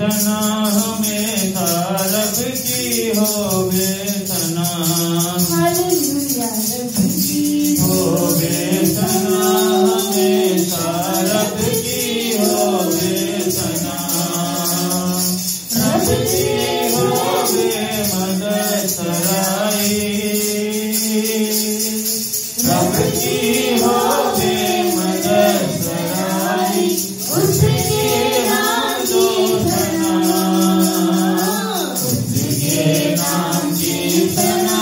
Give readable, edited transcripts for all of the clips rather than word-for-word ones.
वेदना हमेशा रब की हो वेदना, हालेलुया रब की हो वेदना हमेशा रब की हो वेदना, रब की होवे मदद सराई, रब की होवे मदद सराई, उसके नाम की तना, उसके नाम की तना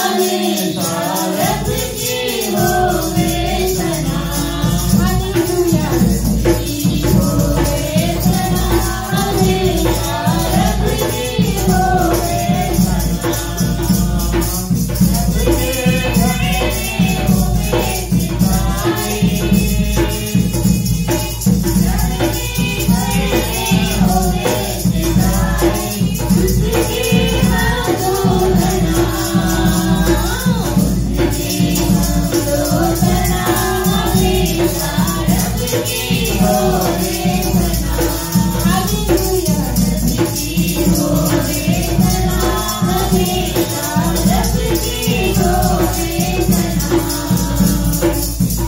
हमेशा रब की होवे तना, हालेलुया रब की होवे तना, हमेशा रब की होवे तना, रब के घरे होवे सिपाही, रब के घरे होवे सिपाही, उसके हाथों तना, उसके हाथों तना, हमेशा रब की होवे तना, हालेलुया रब की होवे तना, हमेशा रब की होवे तना,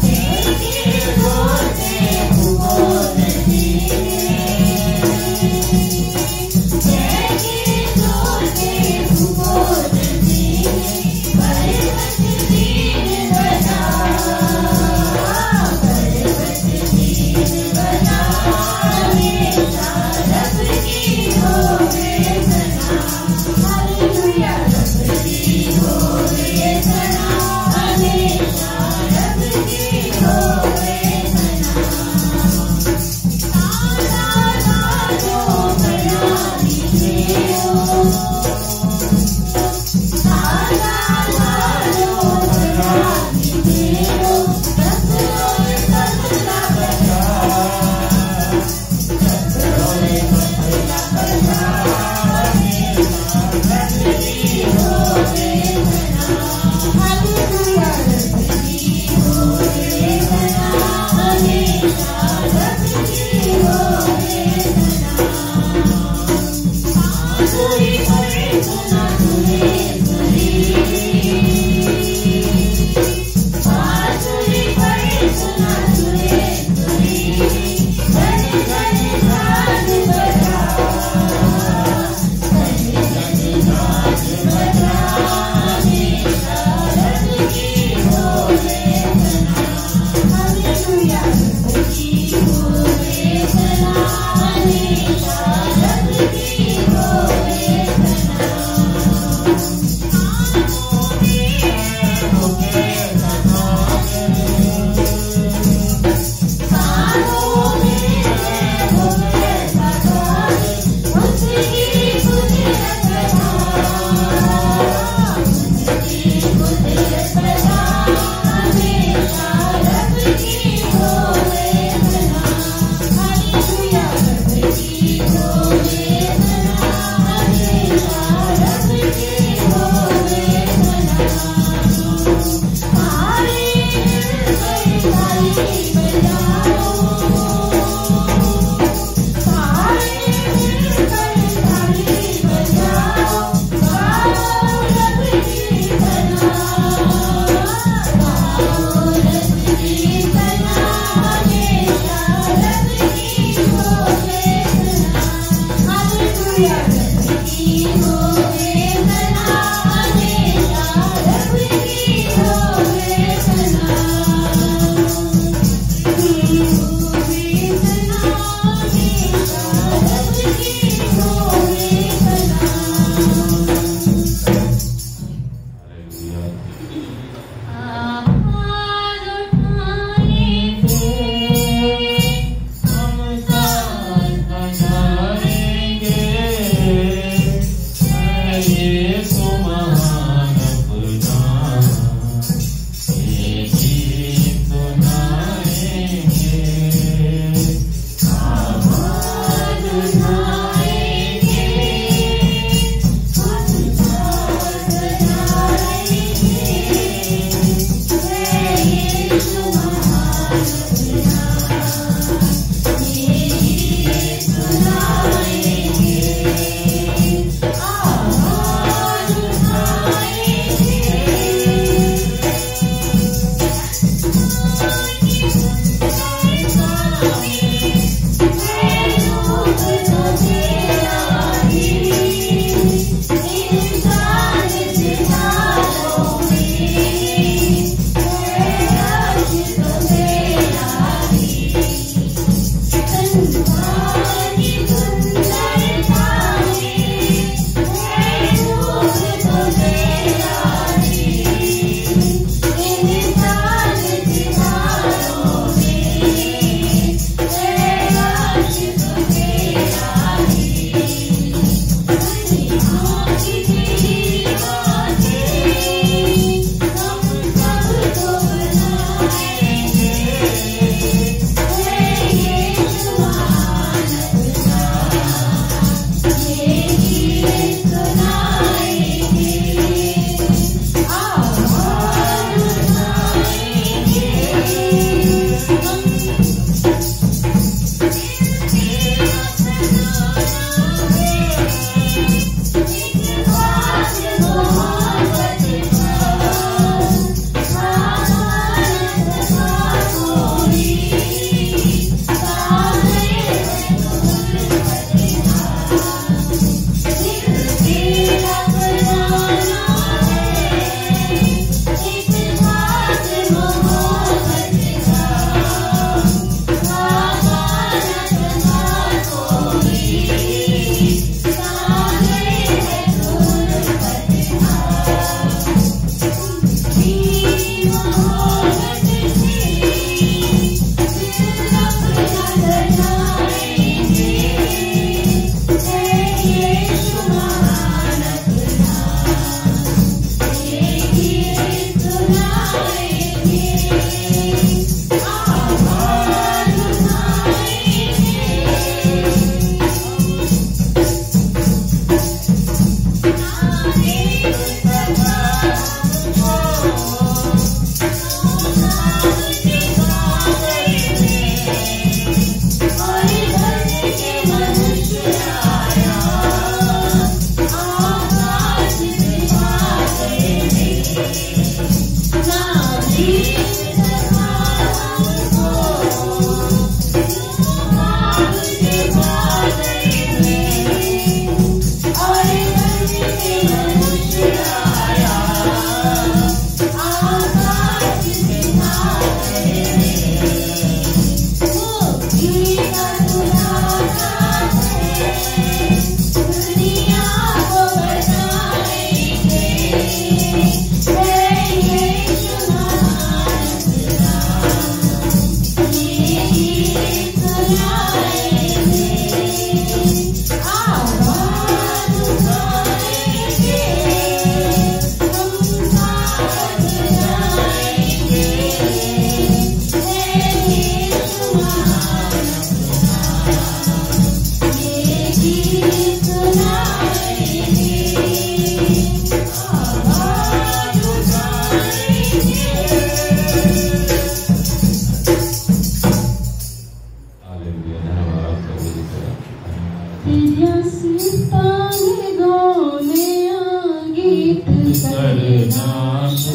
तेरे बोलते बोलते तेरे बोलते बोलते पर्वत दीन बना, पर्वत दीन बना, हमेशा रब की होवे तना, हालेलुया रब की होवे तना, हमेशा रब की होवे तना, तारा जो बना दीजिए तारा जो बना दीजिए रब और सबका बचा, रब और सबका बचा, हमेशा रब की होवे तना, हालेलुया रब की होवे तना, हमेशा रब की होवे तना, कोई करे सुना तुझे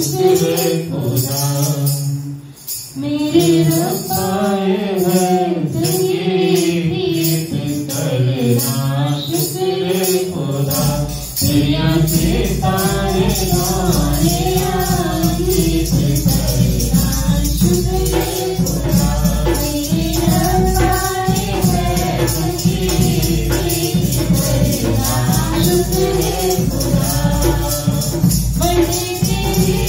शुक्र खुदा मेरे रब्बा है संगीत करना शुक्र खुदा तेरा सितारे गाने गीत करना शुक्र खुदा मेरे रब्बा है संगीत करना शुक्र खुदा बड़े तेरे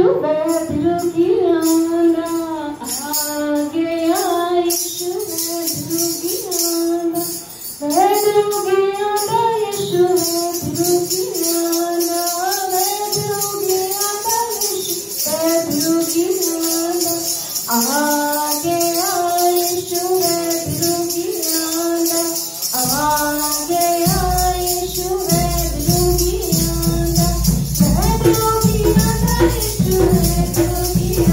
यीशु वैद्य आंदा आ गया यीशु वैद्य आंदा यीशु वैद्य आंदा आ गया यीशु वैद्य आंदा आ गया यीशु वैद्य आंदा यीशु वैद्य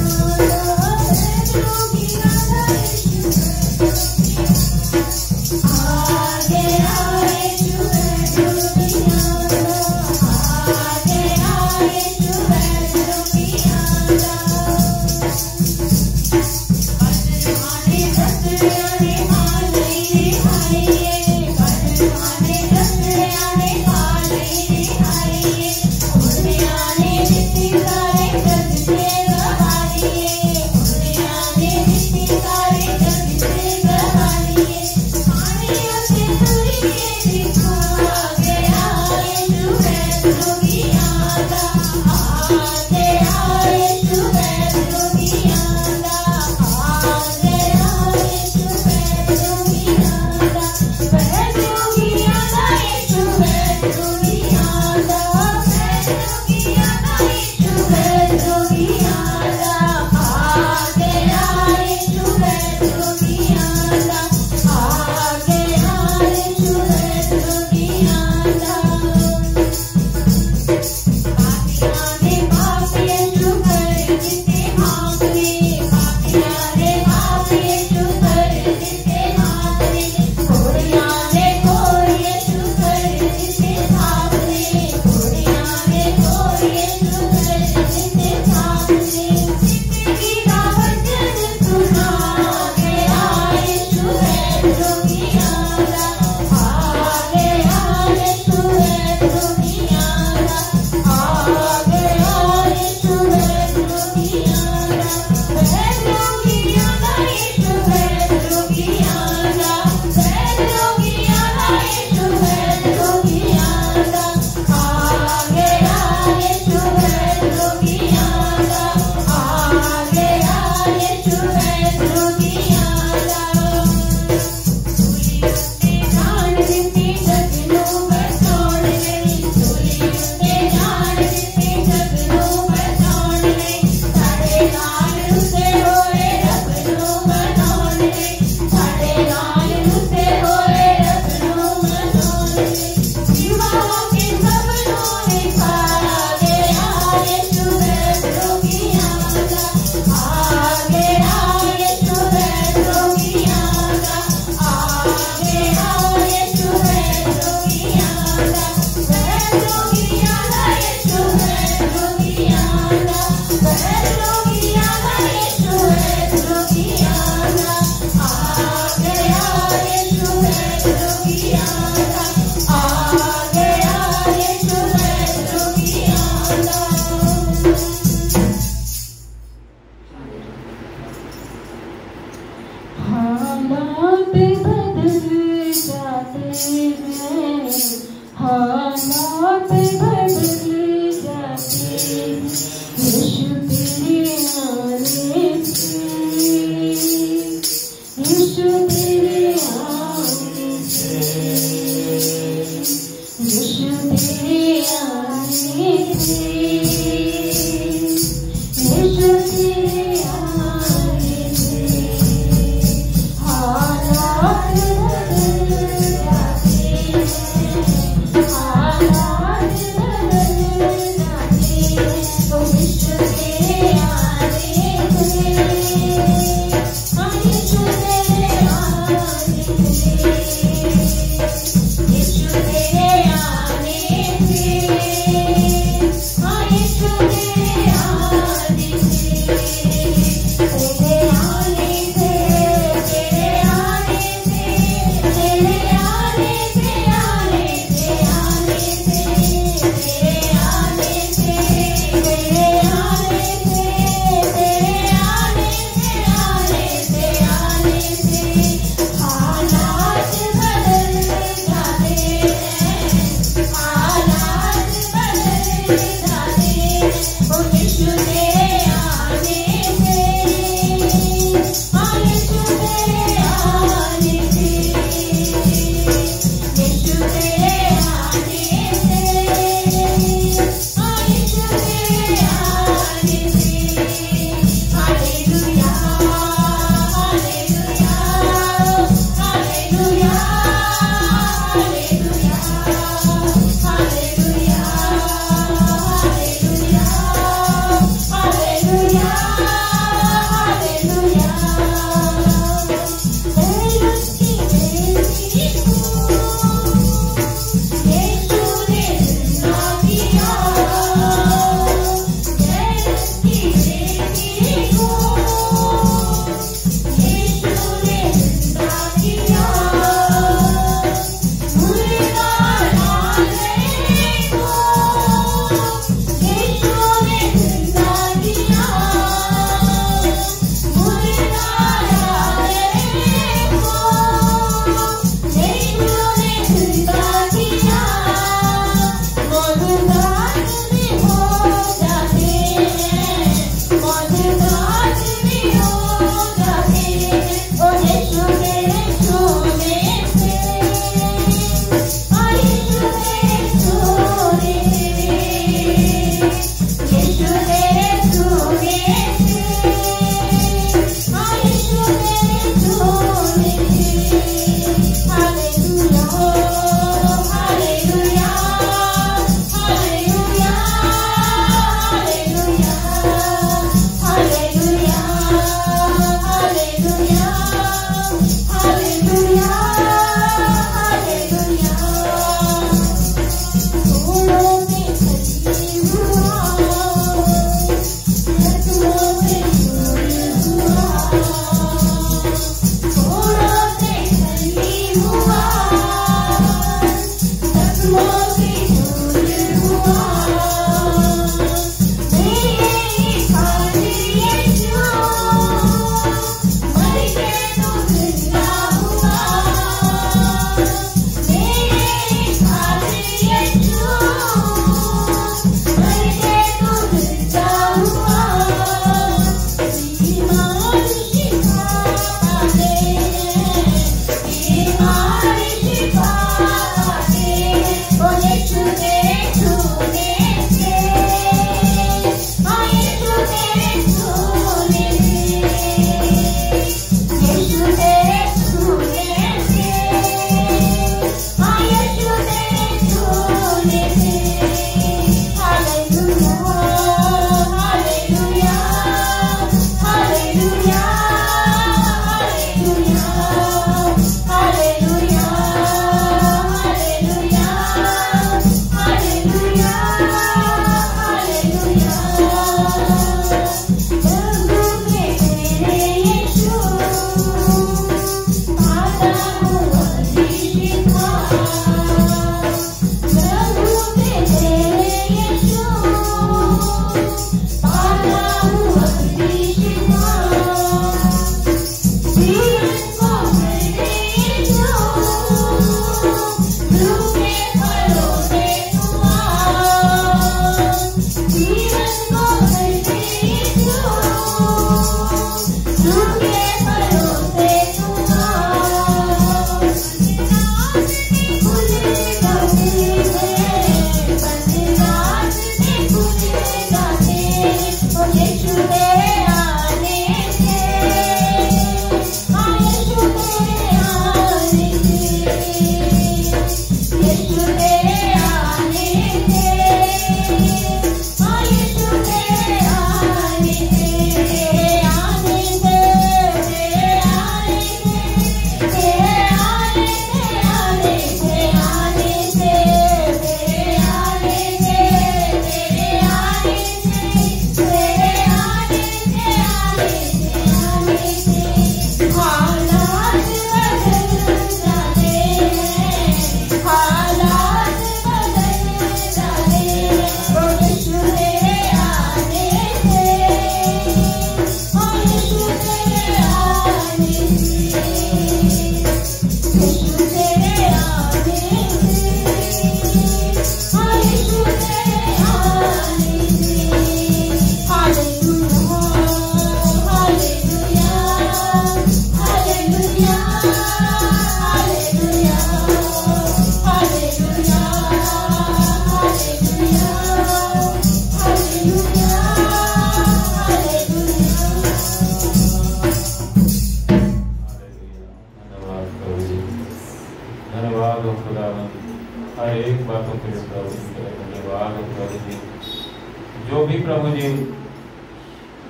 जो भी प्रभु जी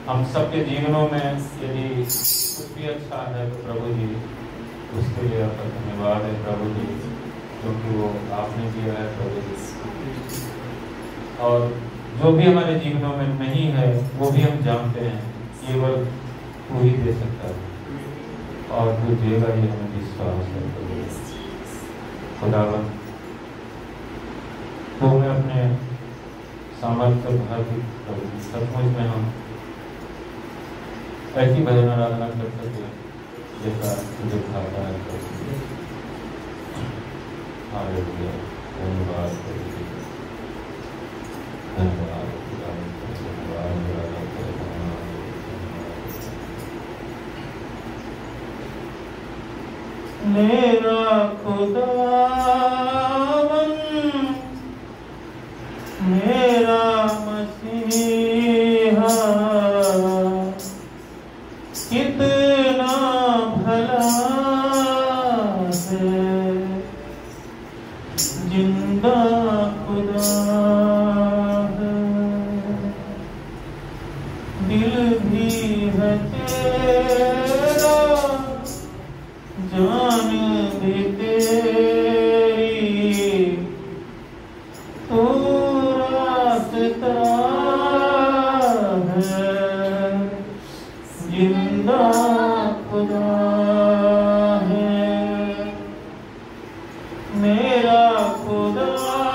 हम सबके जीवनों में यदि कुछ भी अच्छा है तो प्रभु जी उसके लिए आपका धन्यवाद है प्रभु जी, क्योंकि वो आपने दिया है प्रभु जी। और जो भी हमारे जीवनों में नहीं है वो भी हम जानते हैं, केवल तू ही दे सकता है और तू देगा, ये हमें विश्वास है प्रभु खुदावन। तो मैं अपने सामर्थ्य भर सचमुच में हम ऐसी भजन आराधना कर सके जैसा तुझे खाता है। हालेलुया, धन्यवाद धन्यवाद मेरा खुदावन मेरा मसीहा कितना भला है, जिंदा खुदा है, दिल भी है तेरा, जान भी तेरी, तू रास्ता है, जिंदा खुदा है, मेरा खुदावन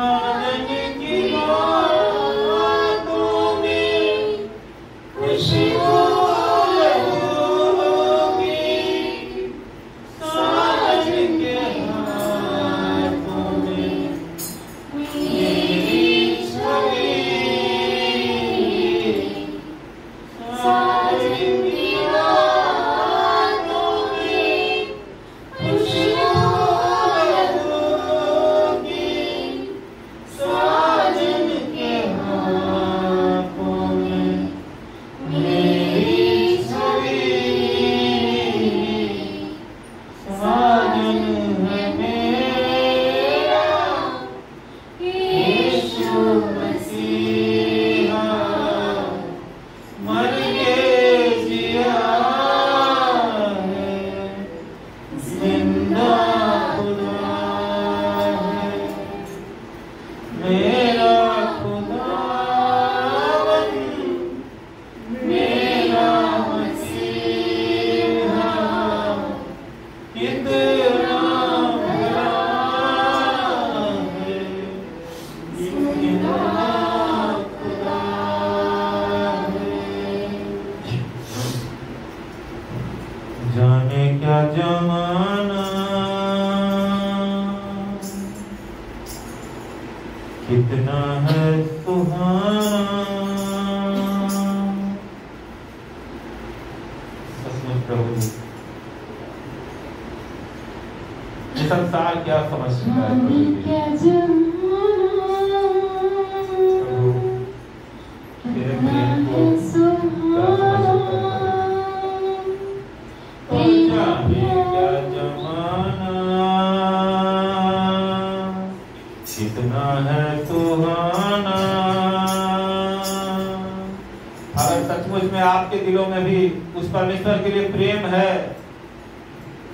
साजन की बातों में खुशबू होगी, साजन के हाथों में मेरी छवि, साजन की बातों में खुशबू होगी, साजन के हाथों में मेरी छवि, साजन है मेरा यीशु मसीहा, मर के जिया है, जिंदा खुदा है, मेरा खुदावन, मेरा मसीहा, कितना भला है, कितना खुदा है। जाने क्या जमाना, कितना है सुहाना। सचमुच प्रभु जी, ये संसार क्या समझ सकता है प्रभु जी? प्रभु, तेरे प्रेम को क्या समझ सकता है? और जाने क्या जमाना, कितना है सुहाना। अगर सचमुच में आपके दिलों में भी उस परमेश्वर के लिए प्रेम है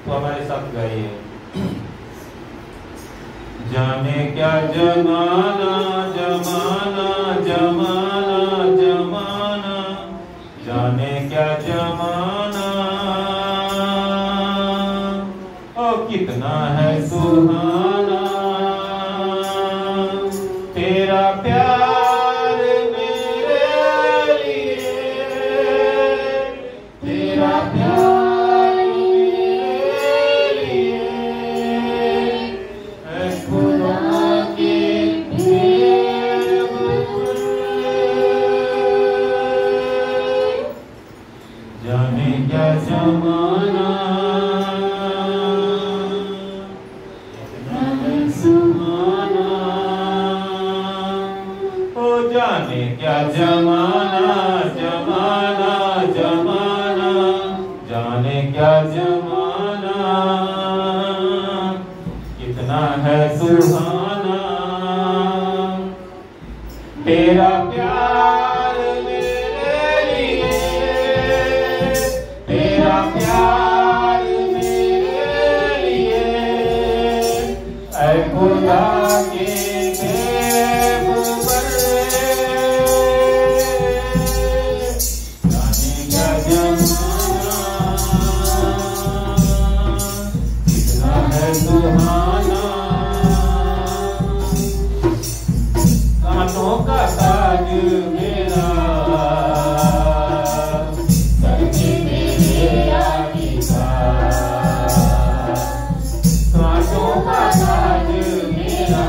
तो हमारे साथ गाइए। जाने क्या जमाना, जमाना, जमाना, जमाना, जाने क्या जमाना, ओ कितना है सुहाना तेरा प्यार मेरे लिए, तेरा प्यार मेरे लिए, ऐ खुदा की जाने क्या जमाना, सुहाना, ओ जाने क्या जमाना, जमाना, जमाना, जाने क्या जमाना, कितना है सुहाना तेरा प्यार मेरे लिए, तेरा प्यार मेरे लिए, ऐ खुदा के बेखबर, जाने क्या जमाना, कितना है सुहाना, कांटों का ताज मेरा, सर पे मेरे आदि का, कांटों का ताज मेरा,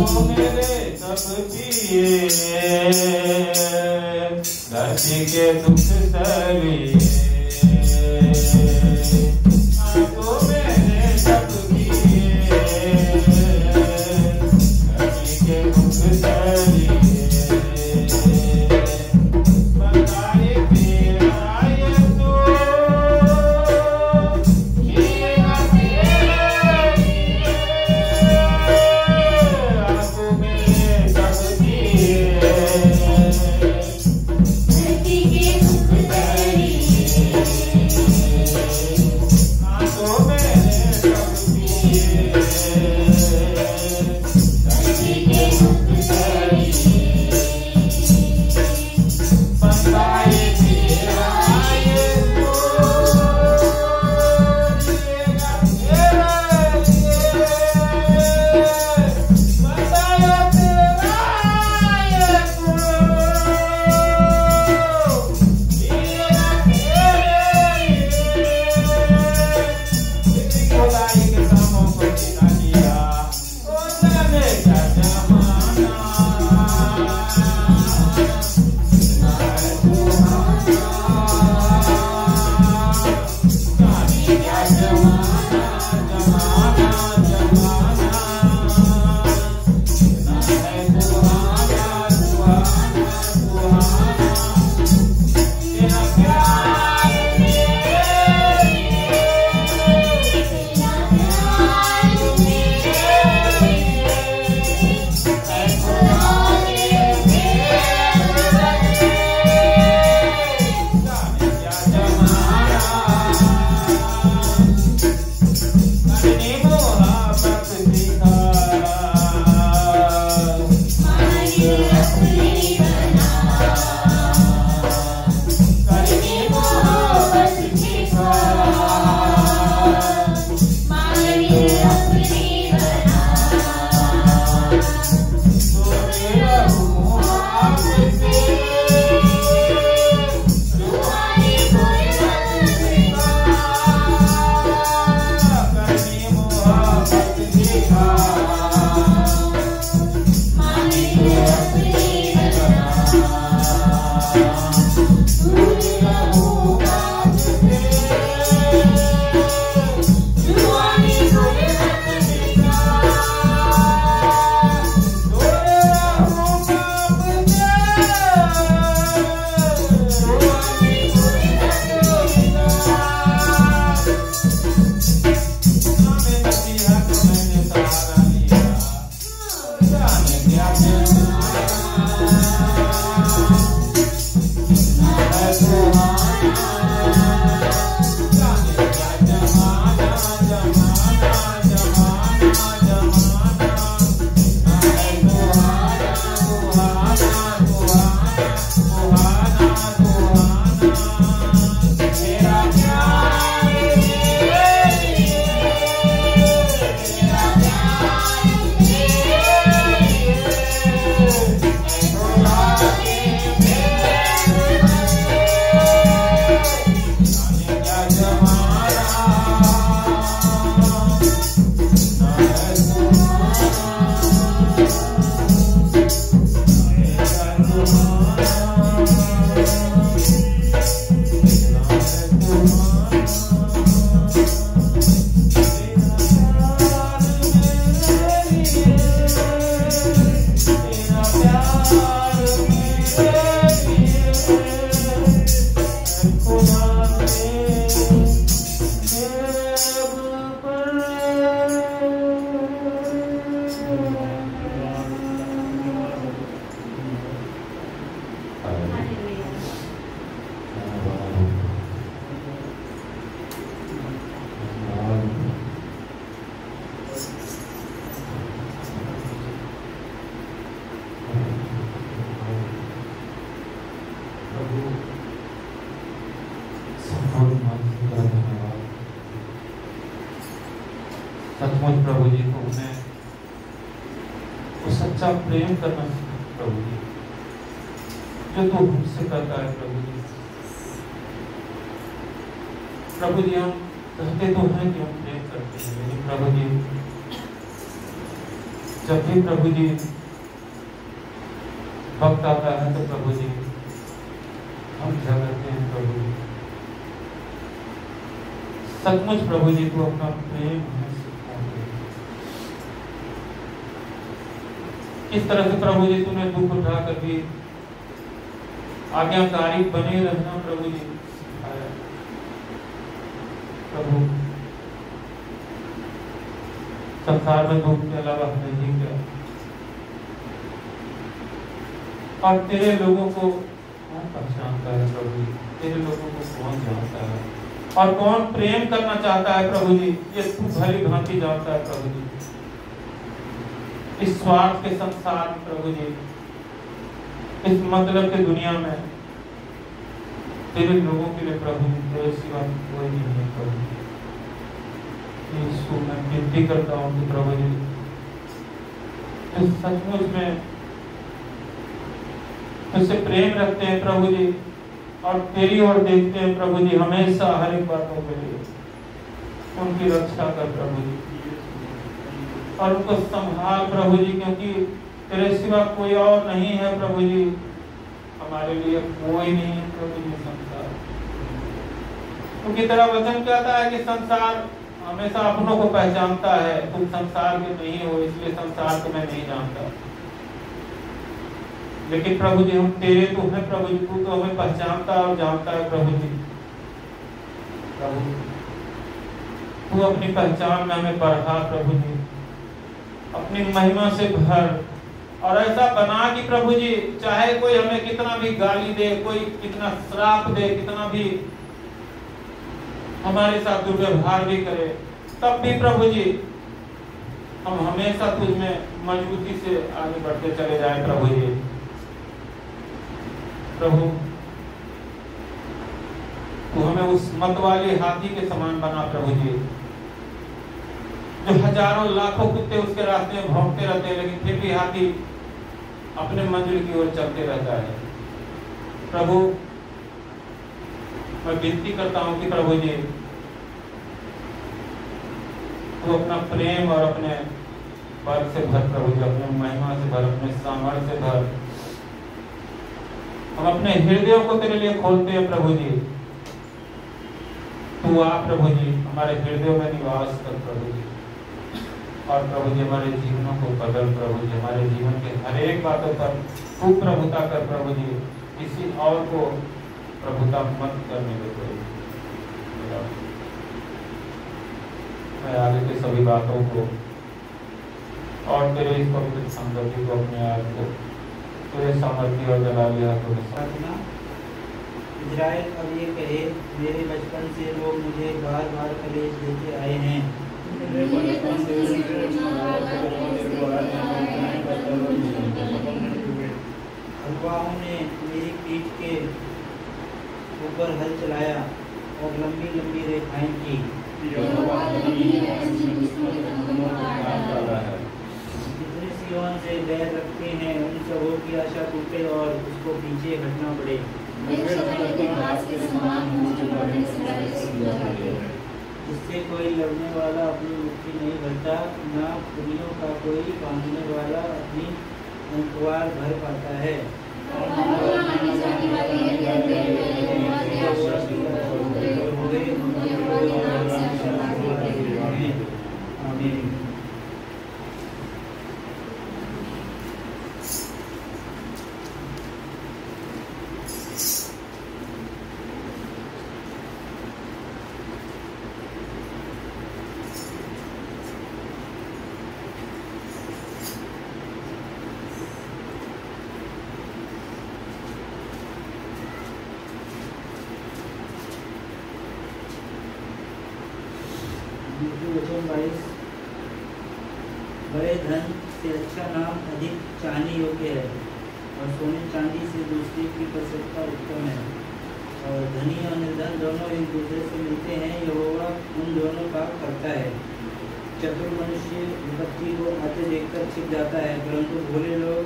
तो मेरे सब पिए, धरती के दुख सलिए, तो मेरे सब पिए, धरती के दुख सलिए, बताए तेरा यीशु, किया तेरे लिए, तू मेरे सब पिए, धरती के दुख सलिए, तो मेरे सब पिए, धरती के दुख सलिए, बताए तेरा यीशु, किया तेरे लिए, बताए तेरा यीशु, किया तेरे लिए, तेरी खुदाई के कामों को जिना किया, ओ जाने क्या जमाना, जाने क्या जमाना, जमाना, जमाना, ना है सुहाना, सुहाना, सुहाना, तेरा प्यार मेरे लिए, तेरा प्यार मेरे लिए, है खुदा के प्यार बदले, जाने क्या जमाना, अपनी मोहब्बत दिखा, हमारी अपनी बना, अपनी मोहब्बत दिखा, हमारी अपनी बना, तो मेरा मोहब्बत से, तुम्हारी गुरबत दिखा, अपनी मोहब्बत दिखा, हमारी अपनी बना, मेरा मोहब्बत से, तुम्हारी गुरबत दिखा, सचमुच प्रभु जी को उन्हें वो सच्चा प्रेम करना सीखा प्रभु जी, जो तू हमसे करता है प्रभु जी। प्रभु जी हम कहते तो हैं कि हम प्रेम करते हैं, लेकिन प्रभु जी जब भी प्रभु जी वक्त आता है तो प्रभु जी हम झगड़ते हैं प्रभु जी। सचमुच प्रभु जी को अपना प्रेम हमें सिखाते हैं। इस तरह से प्रभु जी तूने दुख उठा कर भी आज्ञाकारी बने रहना प्रभु जी सिखाया। प्रभु संसार में दुख के अलावा हमें नहीं क्या, और तेरे लोगों को कौन पहचानता है प्रभु जी, तेरे लोगों को कौन जानता है और कौन प्रेम करना चाहता है प्रभु जी, ये तू भली भांति जानता है प्रभु जी। इस स्वार्थ के संसार में प्रभु जी, इस मतलब की दुनिया में तेरे लोगों के लिए प्रभु जी तेरे सिवा कोई नहीं है प्रभु जी। यीशु मैं विनती करता हूँ कि प्रभु जी इस सचमुच में तुझसे प्रेम रखते हैं प्रभु जी और तेरी ओर देखते हैं प्रभु जी, हमेशा हर एक बातों के लिए उनकी रक्षा कर प्रभु जी और उनको संभाल प्रभु जी, क्योंकि तेरे सिवा कोई और नहीं है प्रभु जी, हमारे लिए कोई नहीं है प्रभु जी संसार। क्योंकि तेरा वचन कहता है कि संसार हमेशा अपनों को पहचानता है, तुम संसार के नहीं हो इसलिए संसार तुम्हें नहीं जानता। लेकिन प्रभु जी हम तेरे तो हैं प्रभु जी, तू तो हमें पहचानता और जानता है प्रभु जी। प्रभु तू अपनी पहचान में हमें बढ़ा प्रभु जी, अपनी महिमा से भर और ऐसा बना कि प्रभु जी चाहे कोई हमें कितना भी गाली दे, कोई कितना श्राप दे, कितना भी हमारे साथ दुर्व्यवहार भी करे, तब भी प्रभु जी हम हमेशा तुझ में मजबूती से आगे बढ़ते चले जाए प्रभु जी। प्रभु तू हमें उस मतवाले हाथी के समान बना प्रभु जी, जो हजारों लाखों कुत्ते उसके रास्ते में भौंकते रहते हैं लेकिन फिर भी हाथी अपने मंजिल की ओर चलते रहता है। प्रभु मैं विनती करता हूं कि प्रभु जी तू अपना प्रेम और अपने बल से भर प्रभु जी, अपने महिमा से भर, अपने सामर्थ्य से भर। हम अपने हृदयों को तेरे लिए खोलते हैं प्रभु जी, तू आ प्रभु जी हमारे हृदयों में निवास कर प्रभु जी, और प्रभु जी हमारे जीवनों को बदल प्रभु जी, हमारे जीवन के हर एक बातों पर तू प्रभुता कर प्रभु जी, किसी और को प्रभुता मत करने दे प्रभु। मैं आगे के सभी बातों को और तेरे इस पवित्र संगति को अपने आप को तेरे सामर्थ्य और जलाली हाथों में प्रार्थना। इजराइल अब ये कहे, मेरे बचपन से लोग मुझे बार बार कलेश देते आए हैं। अगुवाओं ने मेरी पीठ के ऊपर हल चलाया और लंबी लंबी रेखाएं की। जितने सियोन से बैर रखते हैं उन सबों की आशा टूटे और उसको पीछे हटना पड़े। जिससे कोई लड़ने वाला अपनी मुट्ठी नहीं भरता, ना पुलियों का कोई बांधने वाला अपनी अंकवार भर पाता है। आमीन। वचन 22। बड़े धन से अच्छा नाम अधिक चाहने योग्य है और सोने चांदी से दूसरे की प्रसन्नता उत्तम है। और धनी और निर्धन दोनों एक दूसरे से मिलते हैं, यहोवा उन दोनों का करता है। चतुर मनुष्य विपत्ति को आते देखकर छिप जाता है, परंतु भोले लोग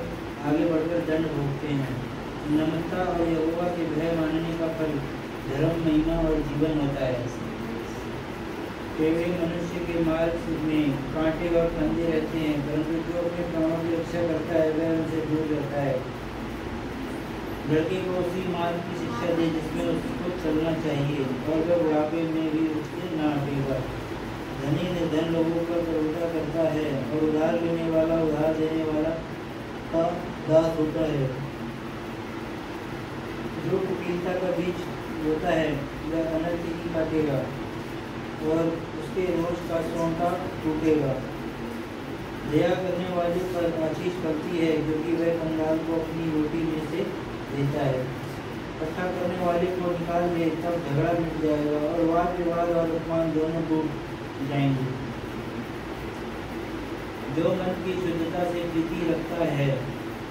आगे बढ़कर दंड भोगते हैं। नम्रता और यहोवा के भय मानने का फल धर्म, महिमा और जीवन होता है। टेढ़े मनुष्य के मार्ग में कांटे और फंदे रहते हैं, परंतु जो अपने प्राणों की रक्षा करता है वह उनसे दूर रहता है। लड़के को उसी मार्ग की शिक्षा दे जिसमें उसको चलना चाहिए, और वह बुढ़ापे में भी उससे न हटेगा। धनी निर्धन लोगों पर करुणा करता है, और उधार लेने वाला उधार देने वाला का दास होता है। जो कुटिलता का बीज होता है वह अनर्थ ही काटेगा, और उसके रोष का सोंटा टूटेगा। दया करने वाले पर आशीष फलती है, क्योंकि वह कंगाल को अपनी रोटी में से देता है। इकट्ठा करने वाले को निकाल दे, तब झगड़ा मिट जाएगा, और वाद विवाद और अपमान दोनों दूर जाएंगे। जो मन की शुद्धता से प्रीति रखता है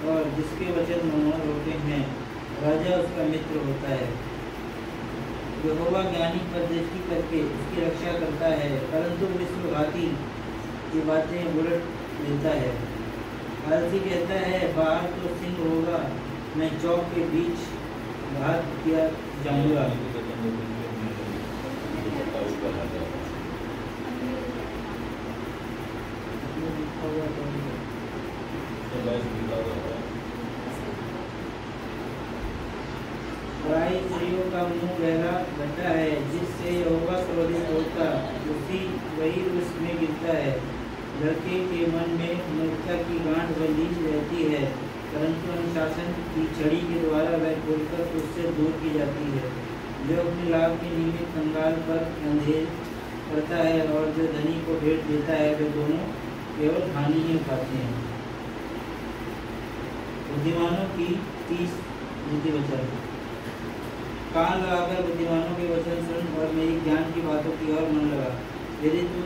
और जिसके वचन मनोहर होते हैं, राजा उसका मित्र होता है। यहोवा ज्ञानी पर दृष्टि करके उसकी रक्षा करता है, परंतु विश्वघाती की बातें उलट देता है। आलसी कहता है बाहर तो सिंह होगा, मैं चौक के बीच घात किया जाऊंगा। पराई स्त्रियों का मुंह गहरा गड्ढा है, जिससे यहोवा क्रोधित होता वही उसमें गिरता है। लड़के के मन में मूर्खता की गांठ बंधी रहती है, परंतु अनुशासन की छड़ी के द्वारा वह खोलकर उससे दूर की जाती है। जो अपने लाभ के निमित्त कंगाल पर अंधेर करता है और जो धनी को भेंट देता है, वे दोनों केवल हानि ही उठाते हैं। बुद्धिमानों की 30 बुद्धि वचन। कान लगाकर बुद्धिमानों के वचन सुन और मेरी ज्ञान की बातों की ओर मन लगा। यदि तू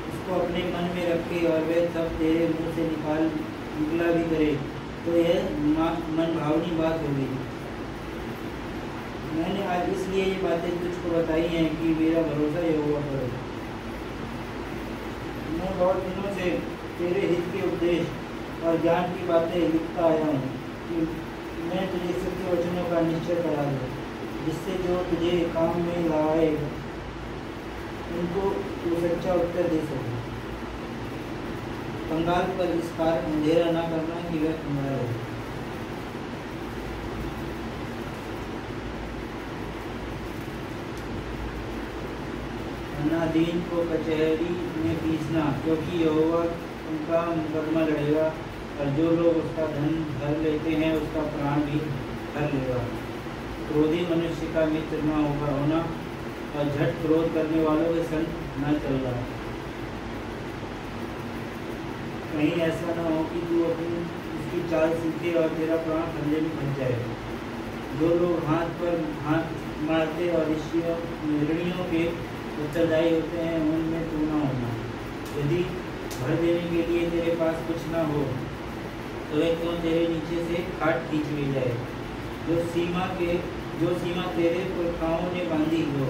उसको अपने मन में रखे और वे तब तेरे मुंह से निकला भी करे, तो यह मन भावनी बात होगी। मैंने आज इसलिए ये बातें तुझको बताई हैं कि मेरा भरोसा यहोवा पर हो। मैं बहुत दिनों से तेरे हित के उपदेश और ज्ञान की बातें लिखता आया हूँ कि मैं तुझे सत्य वचनों का निश्चय करा दूँ, जिससे जो तुझे काम में लाए उनको तू सच्चा उत्तर दे सके। कंगाल पर इस कारण अंधेरा ना करना कि वह कंगाल है। अनाधीन को कचहरी में पीसना, क्योंकि यहोवा उनका मुकदमा लड़ेगा, और जो लोग उसका धन हर लेते हैं उसका प्राण भी हर लेगा। क्रोधी मनुष्य का मित्र न होना, और झट क्रोध करने वालों के संग न चलना। कहीं ऐसा न हो कि तू अपनी उसकी चाल सीखे और तेरा प्राण फंदे में फंस जाए। जो लोग हाथ पर हाथ मारते और ऋणियों के उत्तरदायी होते हैं, उनमें तू न होना। यदि भर देने के लिए तेरे पास कुछ ना हो, तो वह क्यों तेरे नीचे से खाट खींच ले जाए। जो सीमा तेरे पुरखाओं ने बांधी हो,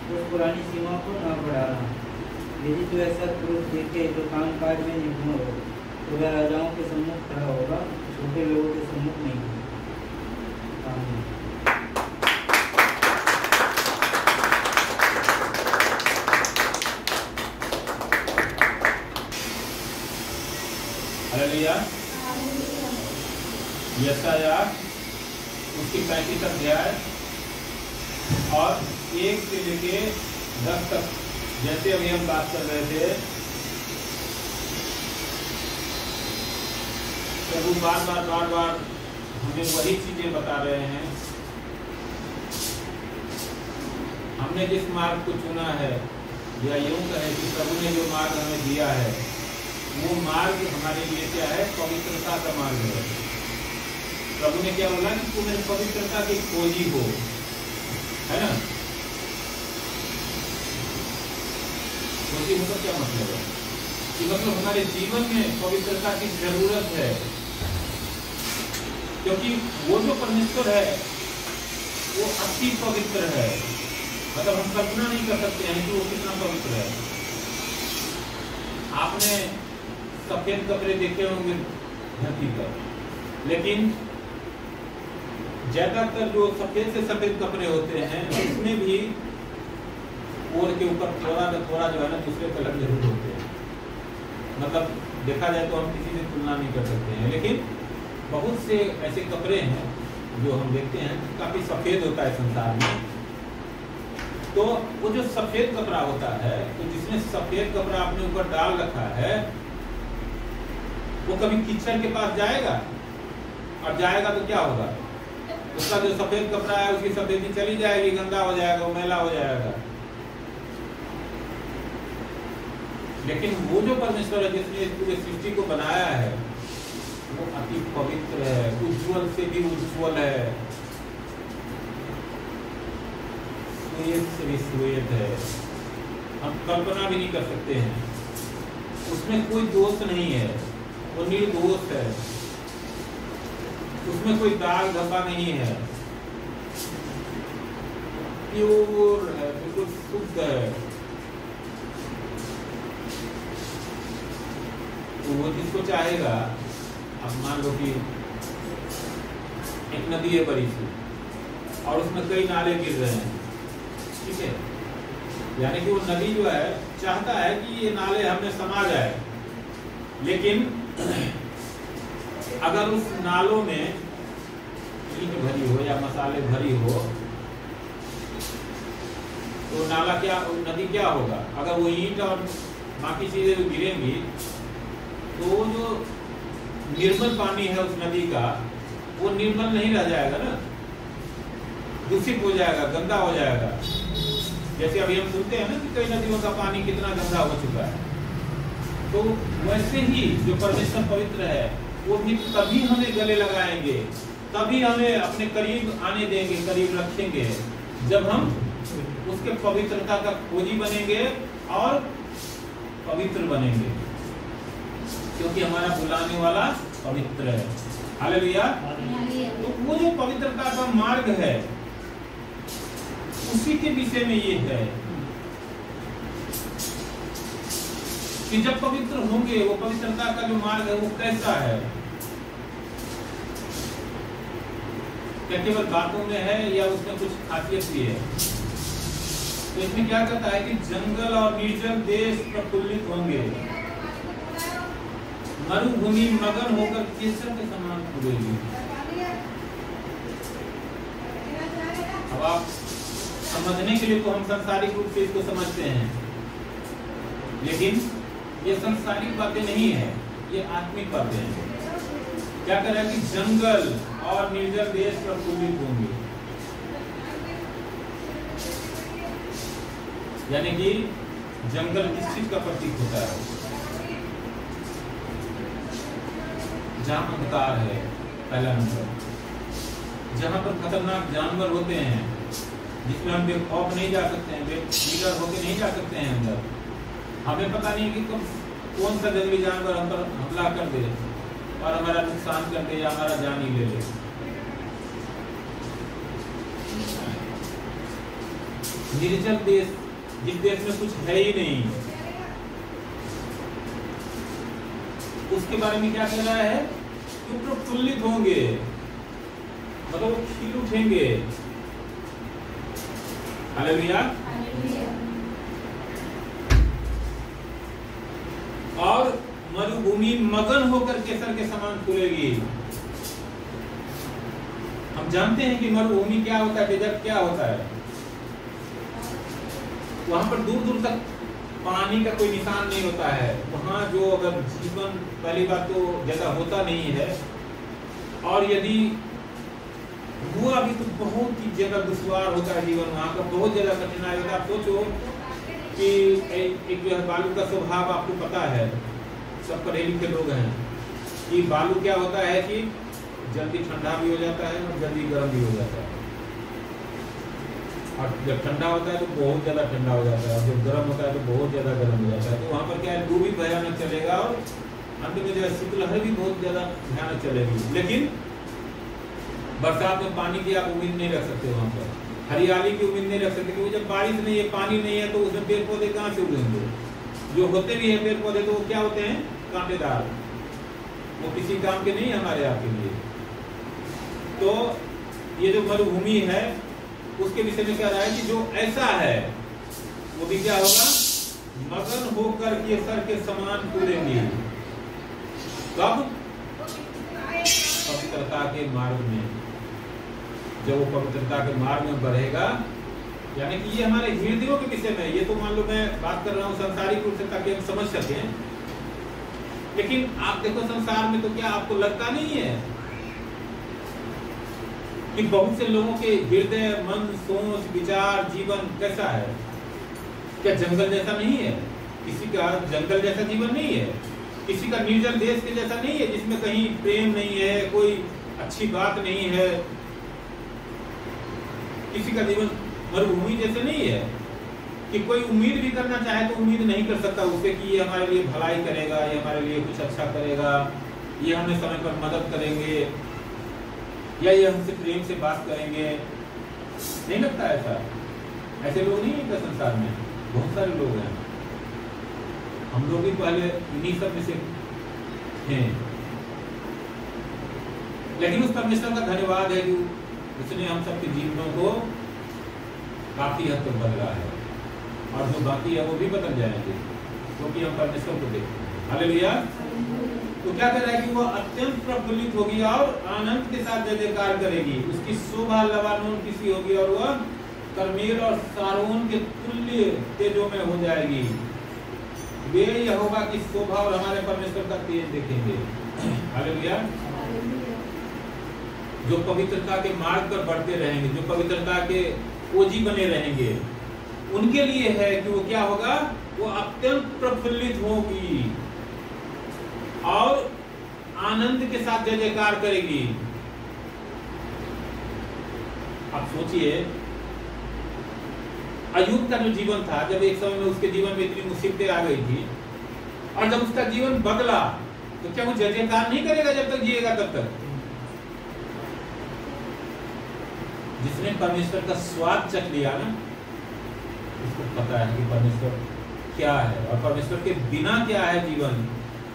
उस पुरानी सीमा को ना बढ़ाना। यदि तू ऐसा पुरुष देखे तो काम काज में निपुण हो, तो वह राजाओं के सम्मुख खड़ा होगा, छोटे लोगों के सम्मुख नहीं। हालेलुया। यशायाह उसकी 35 अध्याय और 1 से लेके 10 तक, जैसे अभी हम बात कर रहे थे, प्रभु बार बार हमें वही चीजें बता रहे हैं। हमने जिस मार्ग को चुना है, या यूं कहें कि प्रभु ने जो मार्ग हमें दिया है, वो मार्ग हमारे लिए क्या है? पवित्रता का मार्ग है। प्रभु ने क्या बोला कि तू मेरे पवित्रता की खोजी हो, है ना? खोजी हो तो क्या मतलब है? कि मतलब हमारे जीवन में पवित्रता की जरूरत है, क्योंकि वो जो परमेश्वर है वो अति पवित्र है। मतलब हम कल्पना नहीं कर सकते हैं कि वो कितना पवित्र है। आपने सफेद कपड़े देखे होंगे धरती पर, लेकिन ज्यादातर जो सफेद से सफेद कपड़े होते हैं, उसमें भी ओर के ऊपर थोड़ा जो है ना दूसरे कलर जरूर होते हैं। मतलब देखा जाए तो हम किसी से तुलना नहीं कर सकते हैं, लेकिन बहुत से ऐसे कपड़े हैं जो हम देखते हैं काफी सफेद होता है संसार में। तो वो जो सफेद कपड़ा होता है, तो जिसने सफेद कपड़ा अपने ऊपर डाल रखा है वो कभी कीचड़ के पास जाएगा, और जाएगा तो क्या होगा, उसका जो सफेद कपड़ा है उसकी सफेदी चली जाएगी, गंदा हो जाएगा, मैला हो जाएगा। लेकिन वो जो परमेश्वर है जिसने इस पूरे सृष्टि को बनाया है वो अति पवित्र है, उज्जवल से भी उज्जवल है, श्वेत से भी श्वेत है। हम कल्पना भी नहीं कर सकते हैं, उसमें कोई दोष नहीं है, वो निर्दोष है, उसमें कोई दाग धब्बा नहीं है, प्योर है, बिल्कुल शुद्ध है। तो वो जिसको चाहेगा, अब मान लो कि एक नदी है बड़ी सी और उसमें कई नाले गिर रहे हैं, ठीक है, यानी कि वो नदी जो है चाहता है कि ये नाले हमें समा जाए, लेकिन अगर उस नालों में ईंट भरी हो या मसाले भरी हो तो नाला क्या, नदी क्या होगा? अगर वो ईंट और बाकी चीजें जो गिरेंगी तो जो निर्मल पानी है उस नदी का वो निर्मल नहीं रह जाएगा ना, दूषित हो जाएगा, गंदा हो जाएगा। जैसे अभी हम सुनते हैं ना कि कई नदियों का पानी कितना गंदा हो चुका है। तो वैसे ही जो परमेश्वर पवित्र है वो भी तभी हमें गले लगाएंगे, तभी हमें अपने करीब आने देंगे, करीब रखेंगे, जब हम उसके पवित्रता का खोजी बनेंगे और पवित्र बनेंगे, क्योंकि हमारा बुलाने वाला पवित्र है। हालेलुया। तो वो जो पवित्रता का मार्ग है उसी के विषय में ये है कि जब पवित्र होंगे, वो पवित्रता का जो मार्ग है वो कैसा है, क्या केवल बातों में है या उसमें कुछ खासियत भी है? तो इसमें क्या कहता है कि जंगल और निर्जल देश प्रफुल्लित होंगे, मरुभूमि मगन होकर केसर के समान खुलेगी। अब आप समझने के लिए तो हम सांसारिक रूप से इसको समझते हैं, लेकिन ये सांसारिक बातें नहीं है, ये आत्मिक बातें हैं। क्या कह रहा है कि जंगल और निर्जल देश प्रफुल्लित होंगे, यानी कि जंगल किस चीज का प्रतीक होता है? जहाँ अंधकार है, पहला नंबर, जहाँ पर खतरनाक जानवर होते हैं जिसमें हम बेखौफ नहीं जा सकते हैं, बेफिक्र होकर नहीं जा सकते हैं अंदर। हमें पता नहीं कि कौन सा जंगली जानवर हम पर हमला कर दे और हमारा नुकसान कर दे या हमारा जान ही ले ले। निर्जल देश, जिस देश में कुछ है ही नहीं, उसके बारे में क्या कह रहा है? कि प्रफुल्लित होंगे, मतलब वो खिल उठेंगे। हालेलुया। और मरुभूमि मगन होकर केसर के समान खुलेगी। हम जानते हैं कि मरुभूमि क्या होता है, डेजर्ट क्या होता है। वहां पर दूर दूर तक पानी का कोई निशान नहीं होता है। वहां जो अगर जीवन, पहली बात तो ज्यादा होता नहीं है, और यदि हुआ भी तो बहुत ही ज्यादा दुश्वार होता है जीवन, वहाँ का बहुत ज्यादा कठिनाई होता है। आप सोचो कि एक जो है बालू का स्वभाव आपको पता है, सब पढ़े लिखे लोग हैं, कि बालू क्या होता है कि जल्दी ठंडा भी हो जाता है और जल्दी गर्म भी हो जाता है। और जब ठंडा होता है तो बहुत ज़्यादा ठंडा हो जाता है, और जब गर्म होता है तो बहुत ज़्यादा गर्म हो जाता है। तो वहाँ पर क्या है, लू भी भयानक चलेगा और अंत में जो है शीतलहर भी बहुत ज़्यादा भयानक चलेगी। लेकिन बरसात में पानी की आप उम्मीद नहीं रख सकते, वहाँ पर हरियाली की उम्मीद नहीं रख सकते, क्योंकि जब बारिश नहीं है, पानी नहीं है, तो उसमें पेड़ पौधे कहाँ से उगेंगे? जो होते भी हैं पेड़ पौधे तो वो क्या होते हैं? कांटेदार, वो किसी काम के नहीं हमारे आपके लिए। तो ये जो मरुभूमि है उसके विषय में कह रहा है कि जो ऐसा है वो भी क्या होगा, मगन होकर केसर के समान कूदेंगे। कब? पवित्रता के मार्ग में। जब वो पवित्रता के मार्ग में बढ़ेगा, यानी कि ये हमारे हृदयों के विषय में, ये तो मान लो मैं बात कर रहा हूँ संसारिक रूप से ताकि हम समझ सकें, लेकिन आप देखो संसार में तो क्या आपको लगता नहीं है कि बहुत से लोगों के हृदय, मन, सोच, विचार, जीवन कैसा है? क्या जंगल जैसा नहीं है? किसी का जंगल जैसा जीवन नहीं है, किसी का निर्जल देश के जैसा नहीं है जिसमें कहीं प्रेम नहीं है, कोई अच्छी बात नहीं है, किसी का जीवन मरुभूमि जैसे नहीं है कि कोई उम्मीद भी करना चाहे तो उम्मीद नहीं कर सकता उससे कि ये हमारे लिए भलाई करेगा, ये हमारे लिए कुछ अच्छा करेगा, ये हमें समय पर मदद करेंगे, या ये हमसे प्रेम से बात करेंगे। नहीं लगता ऐसा? ऐसे लोग नहीं है संसार में, बहुत सारे लोग हैं। हम लोग भी पहले इन्हीं सब में से हैं, लेकिन उस परमेश्वर का धन्यवाद है कि उसने हम सबके जीवनों को काफी हद तक बदला है, और जो बाकी है वो भी बदल जाएंगे क्योंकि हम परमेश्वर को देखते हैं। हालेलुया। तो क्या कर रहा है कि वो अत्यंत प्रफुल्लित होगी और आनंद के साथ जय जयकार करेगी। उसकी शोभा लबानोन की सी होगी और वह कर्मेल और सारोन के तुल्य तेजों में हो जाएगी। वे यहोवा की शोभा और हमारे परमेश्वर का तेज देखेंगे। हालेलुया। जो पवित्रता के मार्ग पर बढ़ते रहेंगे, जो पवित्रता के ओजी बने रहेंगे, उनके लिए है कि वो क्या होगा, वो अत्यंत प्रफुल्लित होगी और आनंद के साथ जय जयकार करेगी। आप सोचिए, अय्यूब का जो जीवन था, जब एक समय में उसके जीवन में इतनी मुसीबतें आ गई थी और जब उसका जीवन बदला, तो क्या वो जय जयकार नहीं करेगा जब तक जिएगा तब तक? जिसने परमेश्वर का स्वाद चख लिया ना, उसको पता है कि परमेश्वर क्या है और परमेश्वर के बिना क्या है जीवन,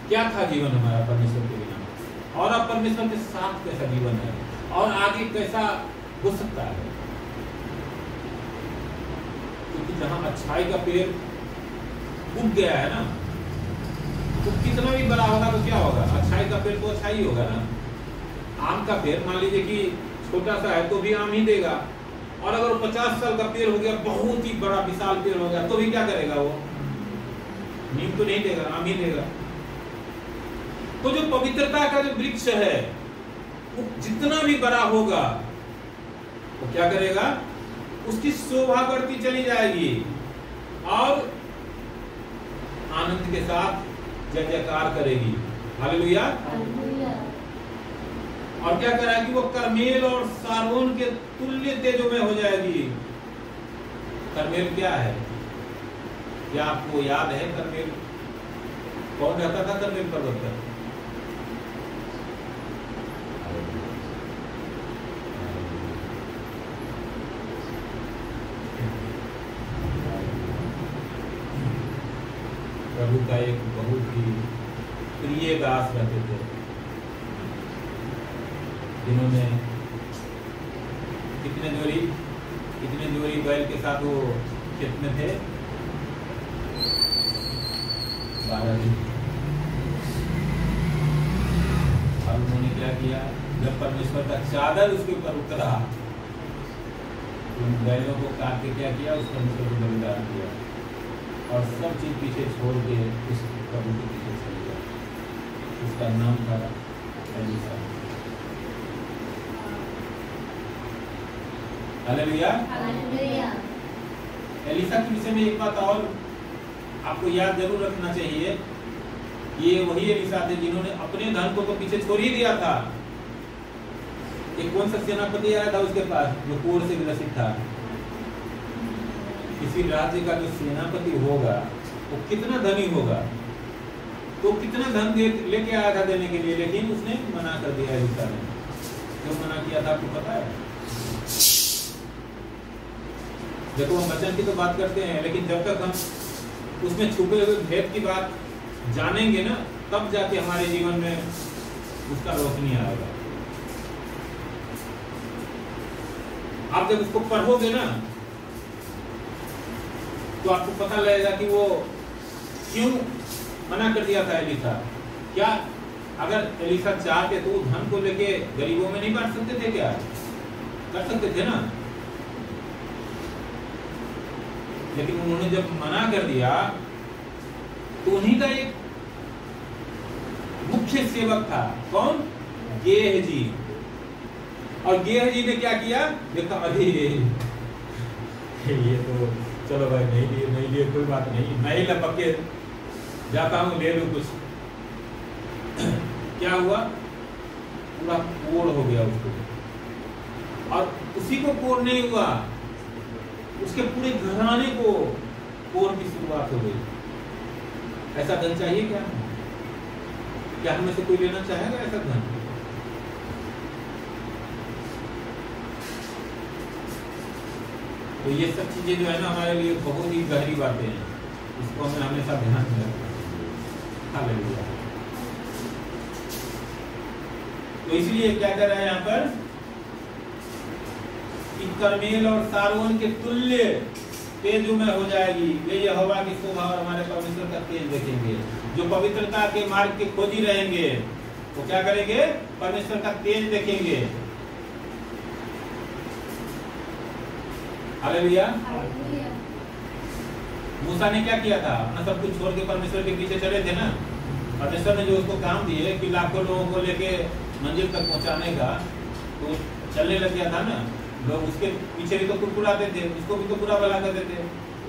क्या था जीवन हमारा परमेश्वर के बिना, और अब परमेश्वर के साथ कैसा जीवन है और आगे कैसा हो सकता है। क्योंकि जहां अच्छाई का पेड़ उग गया है ना, तो कितना भी बड़ा होगा तो क्या होगा, अच्छाई का पेड़ तो अच्छा ही होगा ना। आम का पेड़ मान लीजिए कि छोटा सा है तो भी आम ही देगा, और अगर 50 साल का पेड़ हो गया, बहुत ही बड़ा विशाल पेड़ हो गया, तो भी क्या करेगा वो? नीम तो नहीं देगा, आम ही देगा। तो जो पवित्रता का जो वृक्ष है, वो जितना भी बड़ा होगा, वो क्या करेगा, उसकी शोभा बढ़ती चली जाएगी और आनंद के साथ जय जयकार करेगी। हालेलुया। और क्या करा है कि वो कर्मेल और सारोन के तुल्य तेजों में हो जाएगी। कर्मेल क्या है? क्या आपको याद है कर्मेल कौन रहता था? कर्मेल पर्वत पर प्रभु का एक बहुत ही प्रिय दास रहते थे, जिन्होंने कितने जोड़ी बैल के साथ वो खेत में थे, 12 दिन। और उन्होंने क्या किया, जब परमेश्वर का चादर उसके ऊपर उतरा, उन बैलों को काट के क्या किया, उस परमेश्वर को बलिदान किया और सब चीज पीछे छोड़ के उस प्रभु के पीछे चल गया। उसका नाम था एलीसा। हालेलुया। एलीसा के विषय में एक बात और आपको याद जरूर रखना चाहिए, ये वही एलीसा थे जिन्होंने अपने धन को तो पीछे छोड़ ही दिया था। एक कौन सा सेनापति आया था उसके पास जो कोढ़ से ग्रसित था? किसी राज्य का जो सेनापति होगा वो कितना धनी होगा, तो कितना धन लेके आया था देने के लिए, लेकिन उसने मना कर दिया। एलीसा ने क्यों मना किया था आपको पता है? देखो, हम वचन की तो बात करते हैं, लेकिन जब तक हम उसमें छुपे हुए भेद की बात जानेंगे ना, तब जाके हमारे जीवन में उसका रोशनी आएगा। आप जब उसको पढ़ोगे ना, तो आपको पता लगेगा कि वो क्यों मना कर दिया था एलीशा। क्या अगर एलीशा चाहते तो वो धन को लेके गरीबों में नहीं बांट सकते थे क्या? कर सकते थे ना। लेकिन उन्होंने जब मना कर दिया तो उन्हीं का एक मुख्य सेवक था, कौन? गेहजी। और गेहजी ने क्या किया? देखा अरे ये तो चलो भाई नहीं लिए कोई बात नहीं, मैं ही लपक के जाता हूँ, ले लूं कुछ। क्या हुआ? पूरा कोड़ हो गया उसको। और उसी को कोड़ नहीं हुआ, उसके पूरे घराने को कोड़ की शुरुआत हो गई। ऐसा धन चाहिए क्या? क्या हमें से कोई लेना चाहेगा ऐसा धन? तो ये सब चीजें जो है ना हमारे लिए बहुत ही गहरी बातें हैं, इसको हमें हमेशा ध्यान में रखना है। हालेलुया। तो इसलिए क्या कर रहा है यहाँ पर कि कर्मेल और सारोन के तुल्य तेज में हो जाएगी। वे यहोवा की शोभा और हमारे परमेश्वर का तेज देखेंगे। जो पवित्रता के मार्ग के खोजी रहेंगे वो क्या करेंगे? परमेश्वर का तेज देखेंगे। हालेलुया। मूसा ने क्या किया था? अपना सब कुछ छोड़ के परमेश्वर के पीछे चले थे ना। परमेश्वर ने जो उसको काम दिए कि लाखों लोगों को लेके मंजिल तक पहुंचाने का, तो चलने लग गया था ना। लोग उसके पीछे भी तो कुरकुराते थे, उसको भी तो बुरा भला करते थे।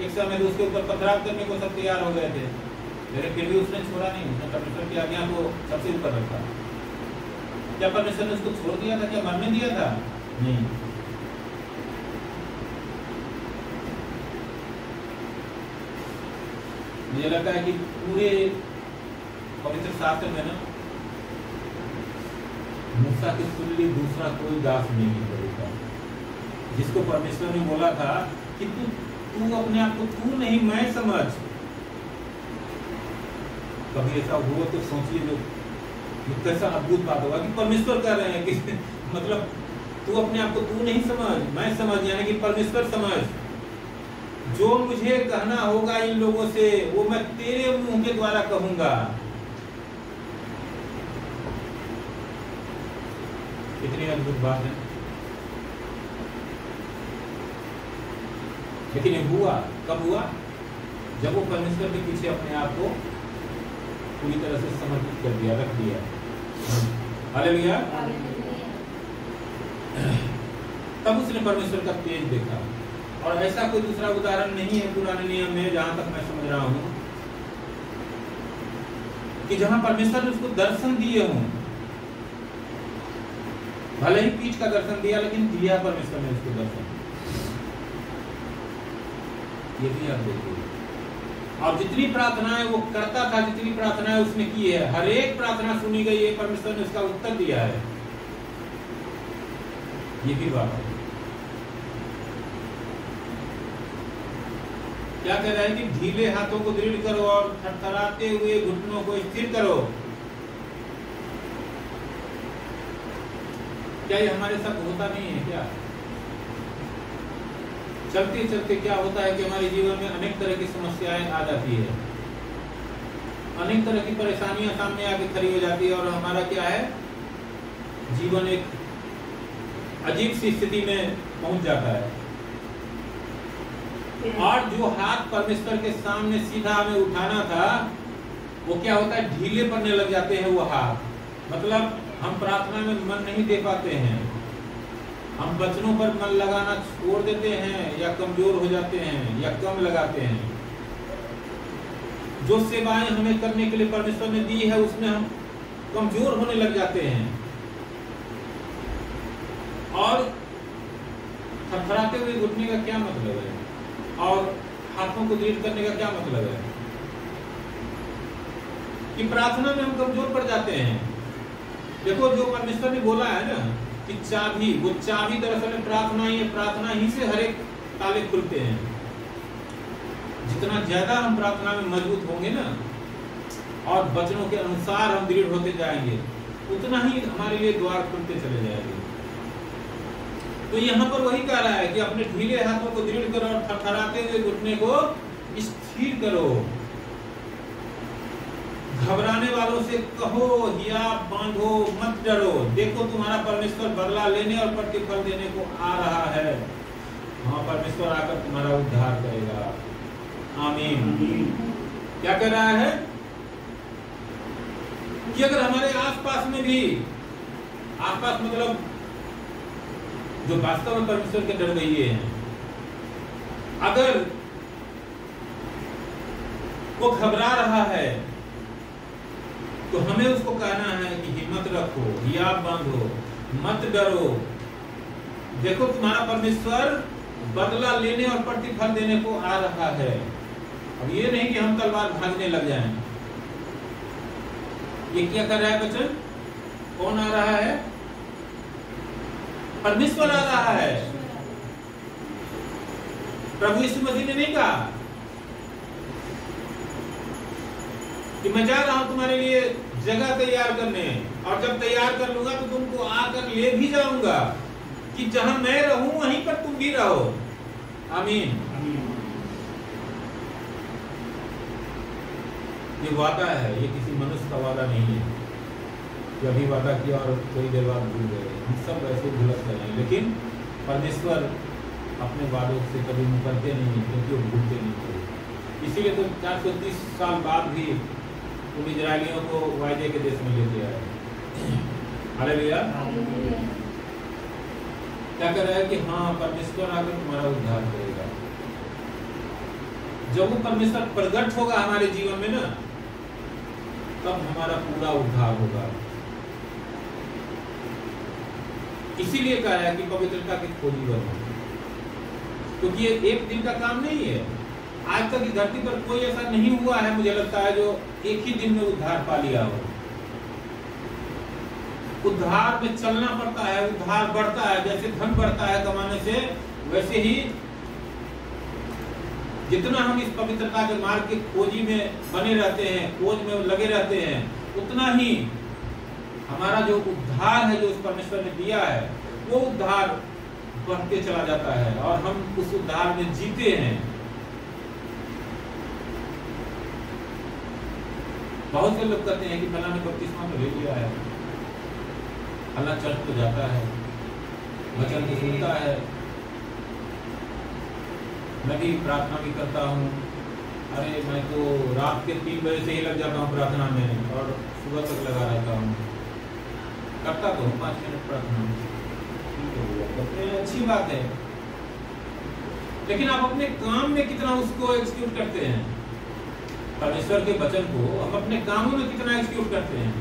एक समय तो उसके ऊपर पथराव करने को सब तैयार हो गए थे, लेकिन फिर भी उसने छोड़ा नहीं। उसने परमेश्वर की आज्ञा को सबसे ऊपर रखा। क्या परमेश्वर ने उसको छोड़ दिया था? क्या मरने दिया था? नहीं। मुझे लगता है कि पूरे पवित्र शास्त्र में ना मूसा के तुल्य दूसरा कोई दास नहीं करेगा, जिसको परमेश्वर ने बोला था कि तू अपने आप को तू नहीं मैं समझ। कभी ऐसा हुआ तो सोचिए, जो कैसा अद्भुत बात होगा कि परमेश्वर कह रहे हैं कि मतलब तू अपने आप को तू नहीं समझ, मैं समझ, यानी कि परमेश्वर समझ। जो मुझे कहना होगा इन लोगों से वो मैं तेरे मुंह के द्वारा कहूंगा। कितनी अद्भुत बात है। लेकिन ये हुआ कब हुआ? जब वो परमेश्वर के पीछे अपने आप को पूरी तरह से समर्पित कर दिया, रख दिया। हालेलुया। तब उसने परमेश्वर का तेज देखा। और ऐसा कोई दूसरा उदाहरण नहीं है पुराने नियम में, जहां तक मैं समझ रहा हूं, कि जहां परमेश्वर ने उसको दर्शन दिए हों। भले ही पीठ का दर्शन दिया, लेकिन दिया परमेश्वर ने उसको दर्शन। ये भी आप देखिए। और जितनी प्रार्थनाएं वो करता था, जितनी प्रार्थनाएं उसने की है, हर एक प्रार्थना सुनी गई है, परमेश्वर ने उसका उत्तर दिया है। ये भी बात है। क्या कह रहा है कि ढीले हाथों को दृढ़ करो और थरथराते हुए घुटनों को स्थिर करो। क्या ये हमारे साथ होता नहीं है क्या? चलते चलते क्या होता है कि हमारे जीवन में अनेक तरह की समस्याएं आ जाती है, अनेक तरह की परेशानियां सामने आके खड़ी हो जाती है, और हमारा क्या है, जीवन एक अजीब सी स्थिति में पहुंच जाता है। और जो हाथ परमेश्वर के सामने सीधा हमें उठाना था, वो क्या होता है, ढीले पड़ने लग जाते हैं वो हाथ। मतलब हम प्रार्थना में मन नहीं दे पाते हैं, हम वचनों पर मन लगाना छोड़ देते हैं, या कमजोर हो जाते हैं, या कम लगाते हैं। जो सेवाएं हमें करने के लिए परमेश्वर ने दी है, उसमें हम कमजोर होने लग जाते हैं। और थरथराते हुए घुटने का क्या मतलब है, और हाथों को दृढ़ करने का क्या मतलब है? कि प्रार्थना में हम कमजोर पड़ जाते हैं। देखो, जो परमेश्वर ने बोला है ना कि चाबी, वो चाबी दरअसल प्रार्थना ही है। प्रार्थना ही से हर एक ताले खुलते हैं। जितना ज्यादा हम प्रार्थना में मजबूत होंगे ना, और वचनों के अनुसार हम दृढ़ होते जाएंगे, उतना ही हमारे लिए द्वार खुलते चले जाएंगे। तो यहाँ पर वही कह रहा है कि अपने ढीले हाथों को दृढ़ करो और थरथराते हुए घुटने को स्थिर करो। घबराने वालों से कहो, हियाव बांधो, मत डरो, देखो तुम्हारा परमेश्वर बदला लेने और प्रतिफल देने को आ रहा है। हाँ, परमेश्वर आकर तुम्हारा उद्धार करेगा। आमीन। क्या कह रहा है कि अगर हमारे आसपास में भी, आसपास मतलब जो वास्तव में परमेश्वर के डरवैये हैं, अगर वो घबरा रहा है तो हमें उसको कहना है कि हिम्मत रखो, हियाव बांधो, मत डरो, देखो तुम्हारा परमेश्वर बदला लेने और प्रतिफल देने को आ रहा है। अब ये नहीं कि हम तलवार भागने लग जाएं। ये क्या कर रहा है बच्चन? कौन आ रहा है? परमेश्वर आ रहा है। प्रभु यीशु मसीह ने नहीं कहा कि मैं जा रहा हूं तुम्हारे लिए जगह तैयार करने, और जब तैयार कर लूंगा तो तुमको आकर ले भी जाऊंगा, कि जहां मैं रहूं वहीं पर तुम भी रहो। आमीन। ये वादा है, ये किसी मनुष्य का वादा नहीं है कि अभी वादा किया और थोड़ी देर बाद भूल गए। हम सब वैसे भूलते हैं, लेकिन परमेश्वर अपने वादों से कभी मुकरते नहीं, क्योंकि वो भूलते नहीं थे। इसीलिए तो 430 साल बाद भी उन इजरायलियों को वायदे के देश में लेके आए। हालेलुया। क्या कर रहा है कि हाँ, परमेश्वर आकर तुम्हारा उद्धार करेगा। जब वो परमेश्वर प्रकट होगा हमारे जीवन में ना, तब हमारा पूरा उद्धार होगा। इसीलिए कहा है कि पवित्रता की खोजी बनो, क्योंकि ये एक दिन का काम नहीं है। आज तक इस धरती पर कोई ऐसा नहीं हुआ है, मुझे लगता है, जो एक ही दिन में उद्धार पा लिया हो। उद्धार में चलना पड़ता है, उद्धार बढ़ता है। जैसे धन बढ़ता है कमाने से, वैसे ही जितना हम इस पवित्रता के मार्ग की खोजी में बने रहते हैं, खोज में लगे रहते हैं, उतना ही हमारा जो उद्धार है, जो उस परमेश्वर ने दिया है, वो उद्धार बढ़ते चला जाता है और हम उस उद्धार में जीते हैं। बहुत से लोग कहते हैं कि फलाने बपतिस्मा तो ले लिया है, फला चर्च को जाता है, वचन को सुनता है, मैं भी प्रार्थना भी करता हूँ। अरे मैं तो रात के 3 बजे से ही लग जाता हूँ प्रार्थना में और सुबह तक लगा रहता हूँ। करता तो 5 मिनट प्रार्थना, अच्छी बात है, लेकिन आप अपने काम में कितना उसको एक्सक्यूट करते हैं? परमेश्वर के वचन को हम अपने कामों में कितना एक्सक्यूट करते हैं?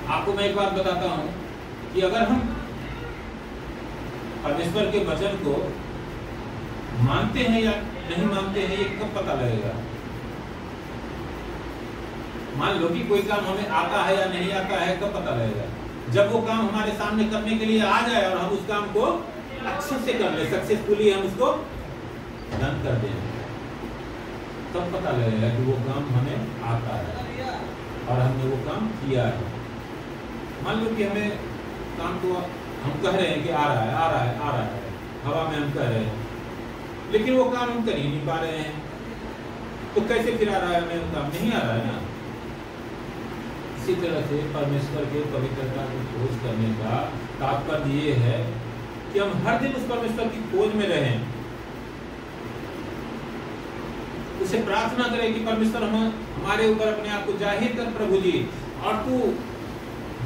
आपको मैं एक बात बताता हूं कि अगर हम परमेश्वर के वचन को मानते हैं या नहीं मानते हैं, ये कब पता लगेगा? मान लो कि कोई काम हमें आता है या नहीं आता है, कब पता लगेगा? जब वो काम हमारे सामने करने के लिए आ जाए और हम उस काम को अच्छे से कर ले, सक्सेसफुली हम उसको डन कर दें, तब पता लगेगा कि वो काम हमें आता है और हमने वो काम किया है। मान लो कि हमें काम को हम कह रहे हैं कि आ रहा है, आ रहा है, आ रहा है, हवा में हम कह रहे हैं, लेकिन वो काम हम कर ही नहीं पा रहे हैं, तो कैसे फिर आ रहा है? हमें वो काम नहीं आ रहा है ना। इसी तरह से परमेश्वर के पवित्रता की खोज करने का तात्पर्य ये है कि हम हर दिन उस परमेश्वर की खोज में रहें, उसे प्रार्थना करें कि परमेश्वर हम हमारे ऊपर अपने आप को जाहिर कर प्रभु जी, और तू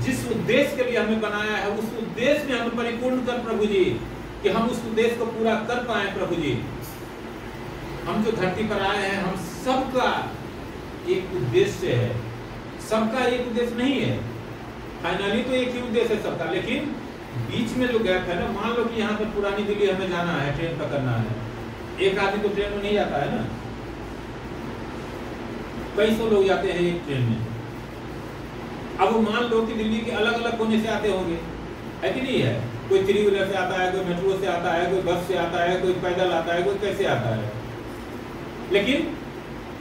जिस उद्देश्य के लिए हमें बनाया है उस उद्देश्य में हमें परिपूर्ण कर प्रभु जी, कि हम उस उद्देश्य को पूरा कर पाए प्रभु जी। हम जो धरती पर आए हैं, हम सबका एक उद्देश्य है, सबका एक उद्देश्य नहीं है, फाइनली तो एक ही उद्देश्य है सबका, लेकिन बीच में जो गैप है ना, मान लो कि यहाँ पर पुरानी दिल्ली हमें जाना है, ट्रेन पकड़ना है, एक आदमी तो ट्रेन में नहीं जाता है ना, कई सौ लोग जाते हैं एक ट्रेन में। अब वो मान लो कि दिल्ली के अलग अलग कोने से आते होंगे, है कि नहीं है? कोई 3 व्हीलर से आता है, कोई मेट्रो से आता है, कोई बस से आता है, कोई पैदल आता है, कोई कैसे आता है, लेकिन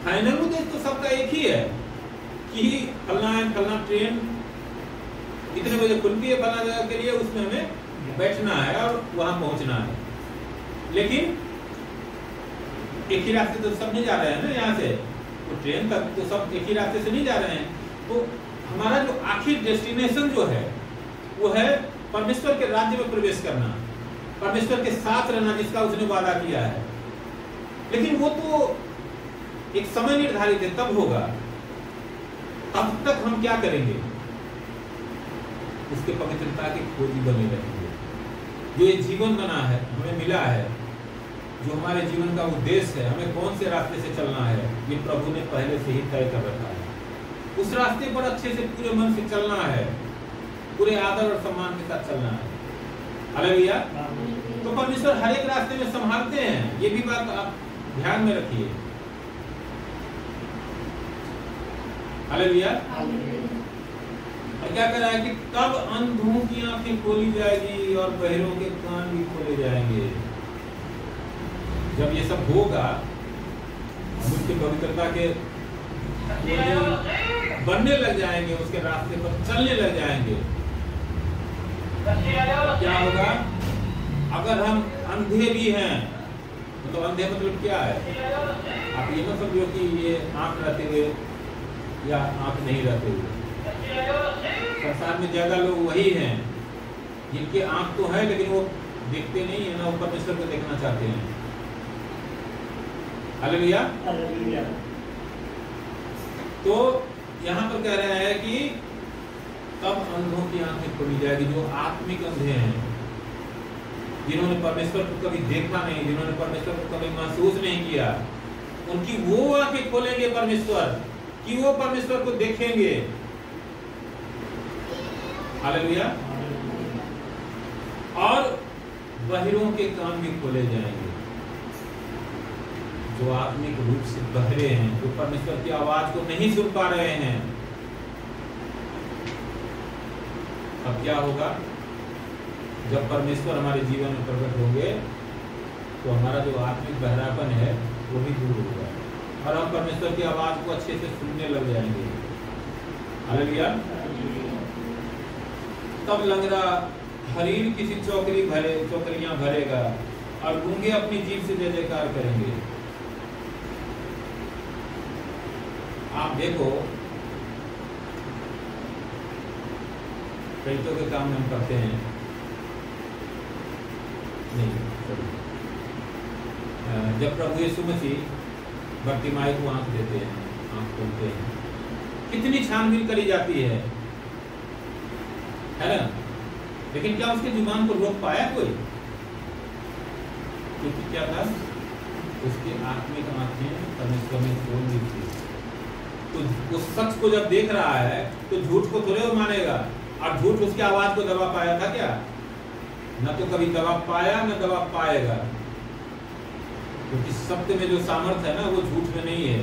फाइनल उद्देश्य तो सबका एक ही है कि फलना ट्रेन इतने बजे खुलती है फलना जगह के लिए, उसमें हमें बैठना है और वहां पहुंचना है। लेकिन एक ही रास्ते तो सब नहीं जा रहे हैं ना, यहाँ से तो ट्रेन तक तो सब एक ही रास्ते से नहीं जा रहे हैं। तो हमारा जो आखिर डेस्टिनेशन जो है वो है परमेश्वर के राज्य में प्रवेश करना, परमेश्वर के साथ रहना जिसका उसने वादा किया है। लेकिन वो तो एक समय निर्धारित है, तब होगा। अब तक हम क्या करेंगे? उसके पवित्रता के खोजी बने रहेंगे। जो ये जीवन बना है, हमें मिला है, जो हमारे जीवन का उद्देश्य है, हमें कौन से रास्ते से चलना है, ये प्रभु ने पहले से ही तय कर रखा है। उस रास्ते पर अच्छे से पूरे मन से चलना है, पूरे आदर और सम्मान के साथ चलना है। हालेलुया। तो परमेश्वर हर एक रास्ते में संभालते हैं, ये भी बात आप ध्यान में रखिए। हालेलुया। और क्या कह रहा है कि तब अंधों की आंखें खोली जाएगी और बहरों के कान भी खोले जाएंगे। जब ये सब होगा, हम उसके पवित्रता के बनने लग जाएंगे, उसके रास्ते पर चलने लग जाएंगे। क्या होगा? अगर हम अंधे भी हैं, मतलब अंधे मतलब क्या है? आप ये मत समझो कि ये आंख रहते हुए या आंख नहीं रहते हुए। संसार में ज्यादा लोग वही हैं जिनके आंख तो है लेकिन वो देखते नहीं है ना, वो परमेश्वर को देखना चाहते हैं। हालेलुया। तो यहाँ पर कह रहा है कि तब अंधों की आंखें खोली जाएगी, जो आत्मिक अंधे हैं, जिन्होंने परमेश्वर को कभी देखा नहीं, जिन्होंने परमेश्वर को कभी महसूस नहीं किया, उनकी वो आंखें खोलेंगे परमेश्वर कि वो परमेश्वर को देखेंगे। हालेलुया। और बहरों के कान भी खोले जाएंगे, जो आत्मिक रूप से बहरे हैं, जो परमेश्वर की आवाज को नहीं सुन पा रहे हैं। अब क्या होगा? जब परमेश्वर हमारे जीवन में प्रकट होंगे तो हमारा जो आत्मिक बहरापन है वो भी दूर होगा और हम परमेश्वर की आवाज को अच्छे से सुनने लग जाएंगे। हालेलुया। तब लंगड़ा हरीर किसी चौकरियां भरेगा और गूंगे अपनी जीभ से जय जयकार करेंगे। आप देखो, कईतों के काम हम करते हैं नहीं। जब प्रभु यीशु मसीह बर्तिमाई को आंख देते हैं, आंख खोलते हैं, कितनी छानबीन करी जाती है ना? लेकिन क्या उसके जुबान को रोक पाया कोई? क्योंकि क्या था? उसकी आत्मिक आंखें परमेश्वर में खोल दी थी। तो उस शख्स को जब देख रहा है तो झूठ को थोड़े वो मानेगा, और झूठ उसकी आवाज को दबा पाया था क्या? न तो कभी दबा पाया न दबा पाएगा, क्योंकि सत्य में जो सामर्थ्य है ना वो झूठ में नहीं है।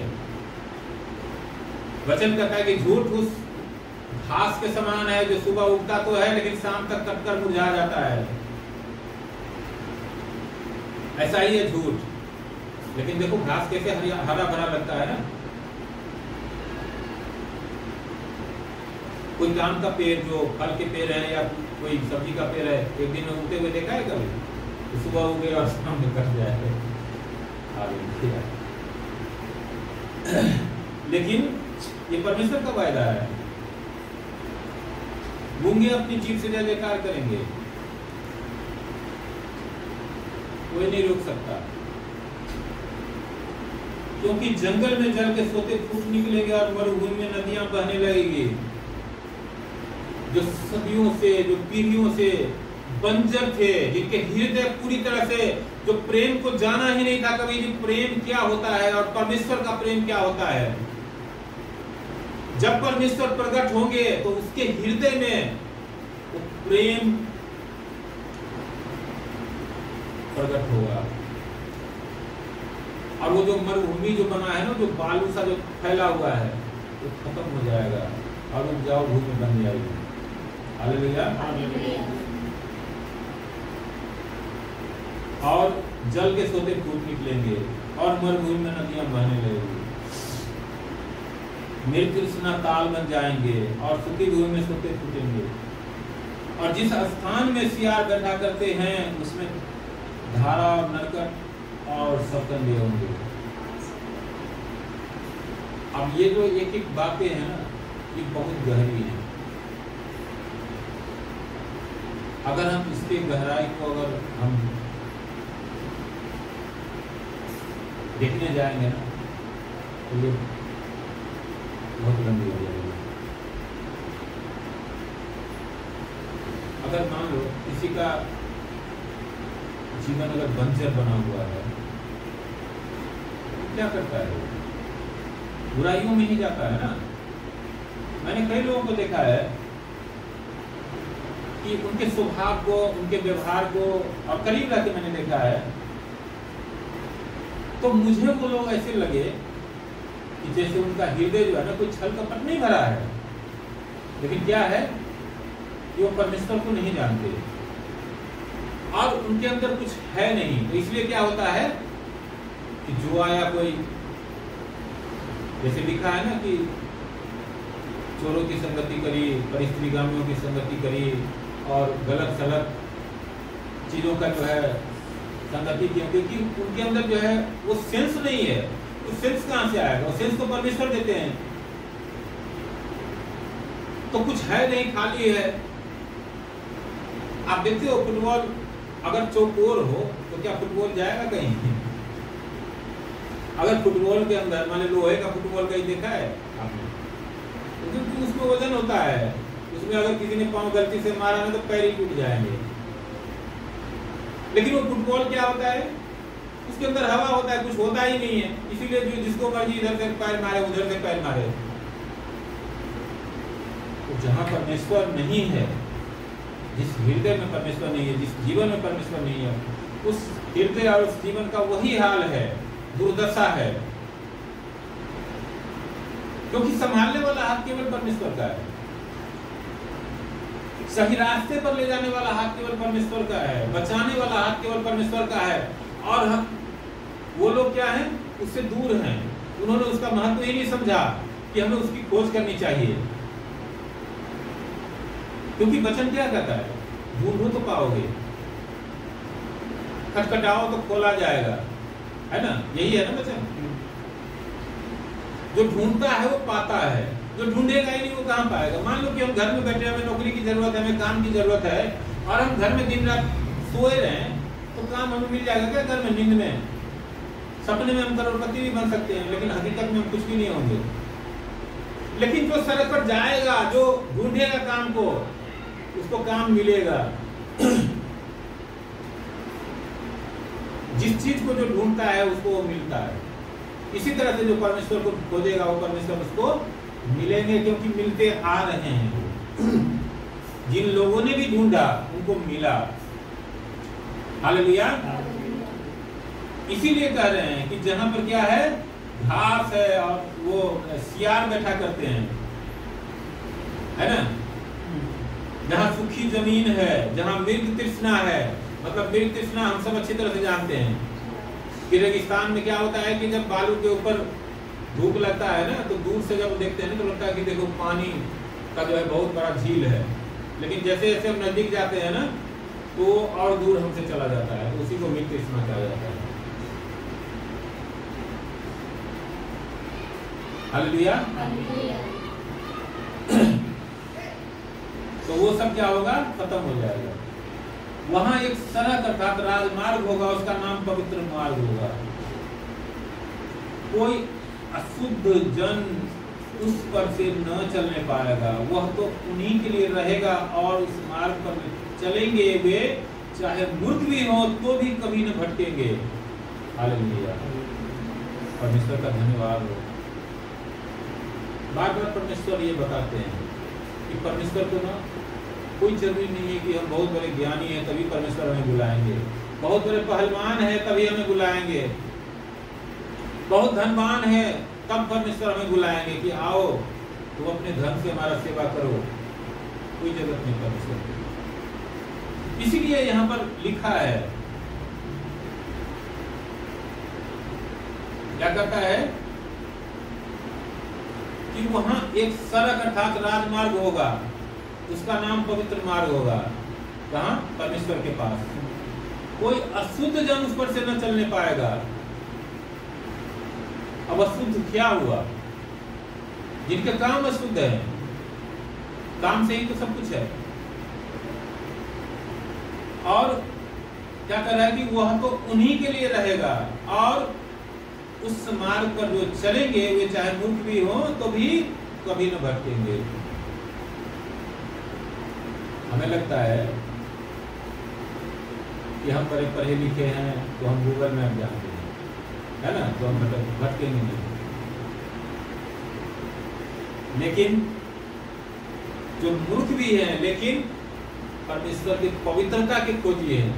वचन कहता है कि झूठ उस घास के समान है जो सुबह उगता तो है लेकिन शाम तक कटकर मुरझा जाता है। ऐसा ही है झूठ। लेकिन देखो घास कैसे हरा भरा लगता है ना। कोई काम का पेड़, जो फल के पेड़ है या कोई सब्जी का पेड़ है, एक दिन में उगते हुए देखा है कभी? तो सुबह उगे और शाम में कट जाए। लेकिन ये परमेश्वर का वायदा है, गूंगे अपनी जीभ से जय जयकार करेंगे, कोई नहीं रोक सकता। क्योंकि जंगल में जल के सोते फूट निकलेंगे और मरुभूमि में नदियां बहने लगेगी। जो सदियों से, जो पीढ़ियों से बंजर थे, जिनके हृदय पूरी तरह से, जो प्रेम को जाना ही नहीं था कभी, जो प्रेम क्या होता है और परमेश्वर का प्रेम क्या होता है, जब परमेश्वर प्रकट होंगे तो उसके हृदय में वो प्रेम प्रकट होगा। और वो जो मरुभूमि जो बना है ना, जो बालू सा जो फैला हुआ है, वो खत्म हो जाएगा और उपजाऊ भूमि बन जाएगी। हालेलुया। और जल के सोते फूट निकलेंगे और मरुभूमि में नदियां बहने लगेंगी। निर्तृष्णा ताल बन जाएंगे और सूखी भूमि में सोते फूटेंगे। और जिस स्थान में सियार बैठा करते हैं उसमें धारा और नरकट और सबकंदे होंगे। अब ये जो एक एक बातें हैं ना, ये बहुत गहरी है। अगर हम इसके गहराई को अगर हम देखने जाएंगे ना, तो ये बहुत लंबी हो जाएगी। अगर मान लो किसी का जीवन अगर बंजर बना हुआ है, तो क्या करता है? बुराइयों में ही जाता है ना। मैंने कई लोगों को देखा है कि उनके स्वभाव को, उनके व्यवहार को, और करीब रहकर मैंने देखा है, तो मुझे वो लोग ऐसे लगे कि जैसे उनका हृदय जो है ना, कोई छल कपट नहीं भरा है, लेकिन क्या है कि वो परमेश्वर को नहीं जानते और उनके अंदर कुछ है नहीं। तो इसलिए क्या होता है कि जो आया कोई, जैसे लिखा है ना कि चोरों की संगति करी, परिस्त्रीगामियों की संगति करी और गलत सलत चीजों का जो है संगति की, क्योंकि उनके अंदर जो है वो सेंस नहीं है। वो सेंस कहाँ से आएगा? वो सेंस तो परमेश्वर देते हैं। तो कुछ है नहीं, खाली है। आप देखते हो फुटबॉल अगर चौकोर हो तो क्या फुटबॉल जाएगा कहीं? अगर फुटबॉल के अंदर मान लो लोहे का फुटबॉल कहीं देखा है आपने? क्योंकि उसमें वजन होता है, उसमें अगर किसी ने पांव गलती से मारा ना तो पैर ही टूट जाएंगे। लेकिन वो फुटबॉल क्या होता है? उसके अंदर हवा होता है, कुछ होता ही नहीं है। इसीलिए जो जिसको मर्जी इधर से पैर मारे, उधर से पैर मारे। तो जहां परमेश्वर नहीं है, जिस हृदय में परमेश्वर नहीं है, जिस जीवन में परमेश्वर नहीं है, उस हृदय और उस जीवन का वही हाल है, दुर्दशा है। क्योंकि संभालने वाला हाथ केवल परमेश्वर का है, सही रास्ते पर ले जाने वाला हाथ केवल परमेश्वर का है, बचाने वाला हाथ केवल परमेश्वर का है। और हम वो लोग क्या हैं? उससे दूर हैं। उन्होंने उसका महत्व ही नहीं समझा कि हमें उसकी खोज करनी चाहिए। क्योंकि वचन क्या कहता है? ढूंढो तो पाओगे, खटखटाओ तो खोला जाएगा, है ना? यही है ना वचन। जो ढूंढता है वो पाता है, जो ढूंढेगा ही नहीं वो कहां पाएगा? मान लो कि हम घर में बैठे, हमें नौकरी की जरूरत है, हमें काम की जरूरत है, और हम घर में दिन रात सोए रहे, तो काम हमें मिल जाएगा क्या? घर में नींद में, सपने में हम करोड़पति भी बन सकते हैं, लेकिन हकीकत में हम कुछ भी नहीं होंगे। लेकिन जो सड़क पर जाएगा, जो ढूंढेगा काम को, उसको काम मिलेगा। जिस चीज को जो ढूंढता है उसको वो मिलता है। इसी तरह से जो परमेश्वर को खोजेगा वो परमेश्वर उसको मिलेंगे, क्योंकि मिलते आ रहे हैं। जिन लोगों ने भी ढूंढा उनको मिला। हालेलुया। इसीलिए कह रहे हैं कि जहां पर क्या है, घास है और वो सियार बैठा करते हैं, है ना? जहां सूखी जमीन है, जहां मृग तृष्णा है, मतलब मृग तृष्णा हम सब अच्छी तरह से जानते हैं कि रेगिस्तान में क्या होता है कि जब बालू के ऊपर धूप लगता है ना, तो दूर से जब देखते हैं ना तो लगता है कि देखो पानी का जो है बहुत बड़ा झील है। लेकिन जैसे जैसे हम नजदीक जाते हैं ना, तो और दूर हमसे चला जाता है। तो उसी को मृग तृष्णा कहा जाता है। हालेलुया। तो वो सब क्या होगा? खत्म हो जाएगा। वहां एक सड़क अर्थात राजमार्ग होगा, उसका नाम पवित्र मार्ग होगा। कोई अशुद्ध जन उस पर से न चलने पाएगा, वह तो उन्हीं के लिए रहेगा। और उस मार्ग पर चलेंगे वे, चाहे मूर्ख भी हो तो भी कभी न भटकेंगे। हालेलुया। परमेश्वर का धन्यवाद हो। बार बार परमेश्वर ये बताते हैं कि परमेश्वर को ना कोई जरूरी नहीं है कि हम बहुत बड़े ज्ञानी हैं तभी परमेश्वर हमें बुलाएंगे, बहुत बड़े पहलवान हैं तभी हमें बुलाएंगे, बहुत धनवान है तब परमेश्वर हमें बुलाएंगे कि आओ तुम अपने धन से हमारा सेवा करो। कोई जरूरत नहीं परमेश्वर की। इसीलिए यहाँ पर लिखा है, क्या कहता है कि वहां एक सड़क अर्थात राजमार्ग होगा, उसका नाम पवित्र मार्ग होगा। कहाँ? परमेश्वर के पास। कोई अशुद्ध जन उस पर से न चलने पाएगा। अब अशुद्ध क्या हुआ? जिनके काम अशुद्ध है, काम से ही तो सब कुछ है। और क्या कर रहा है कि वह तो उन्हीं के लिए रहेगा, और उस मार्ग पर जो चलेंगे वे चाहे मूर्ख भी हो तो भी कभी न भटकेंगे। हमें लगता है कि हम बड़े पढ़े लिखे हैं तो हम गूगल मैप जानते हैं, है ना, तो हम भटकेंगे नहीं। लेकिन जो मूर्ख भी हैं लेकिन परमेश्वर की पवित्रता के खोजिए हैं,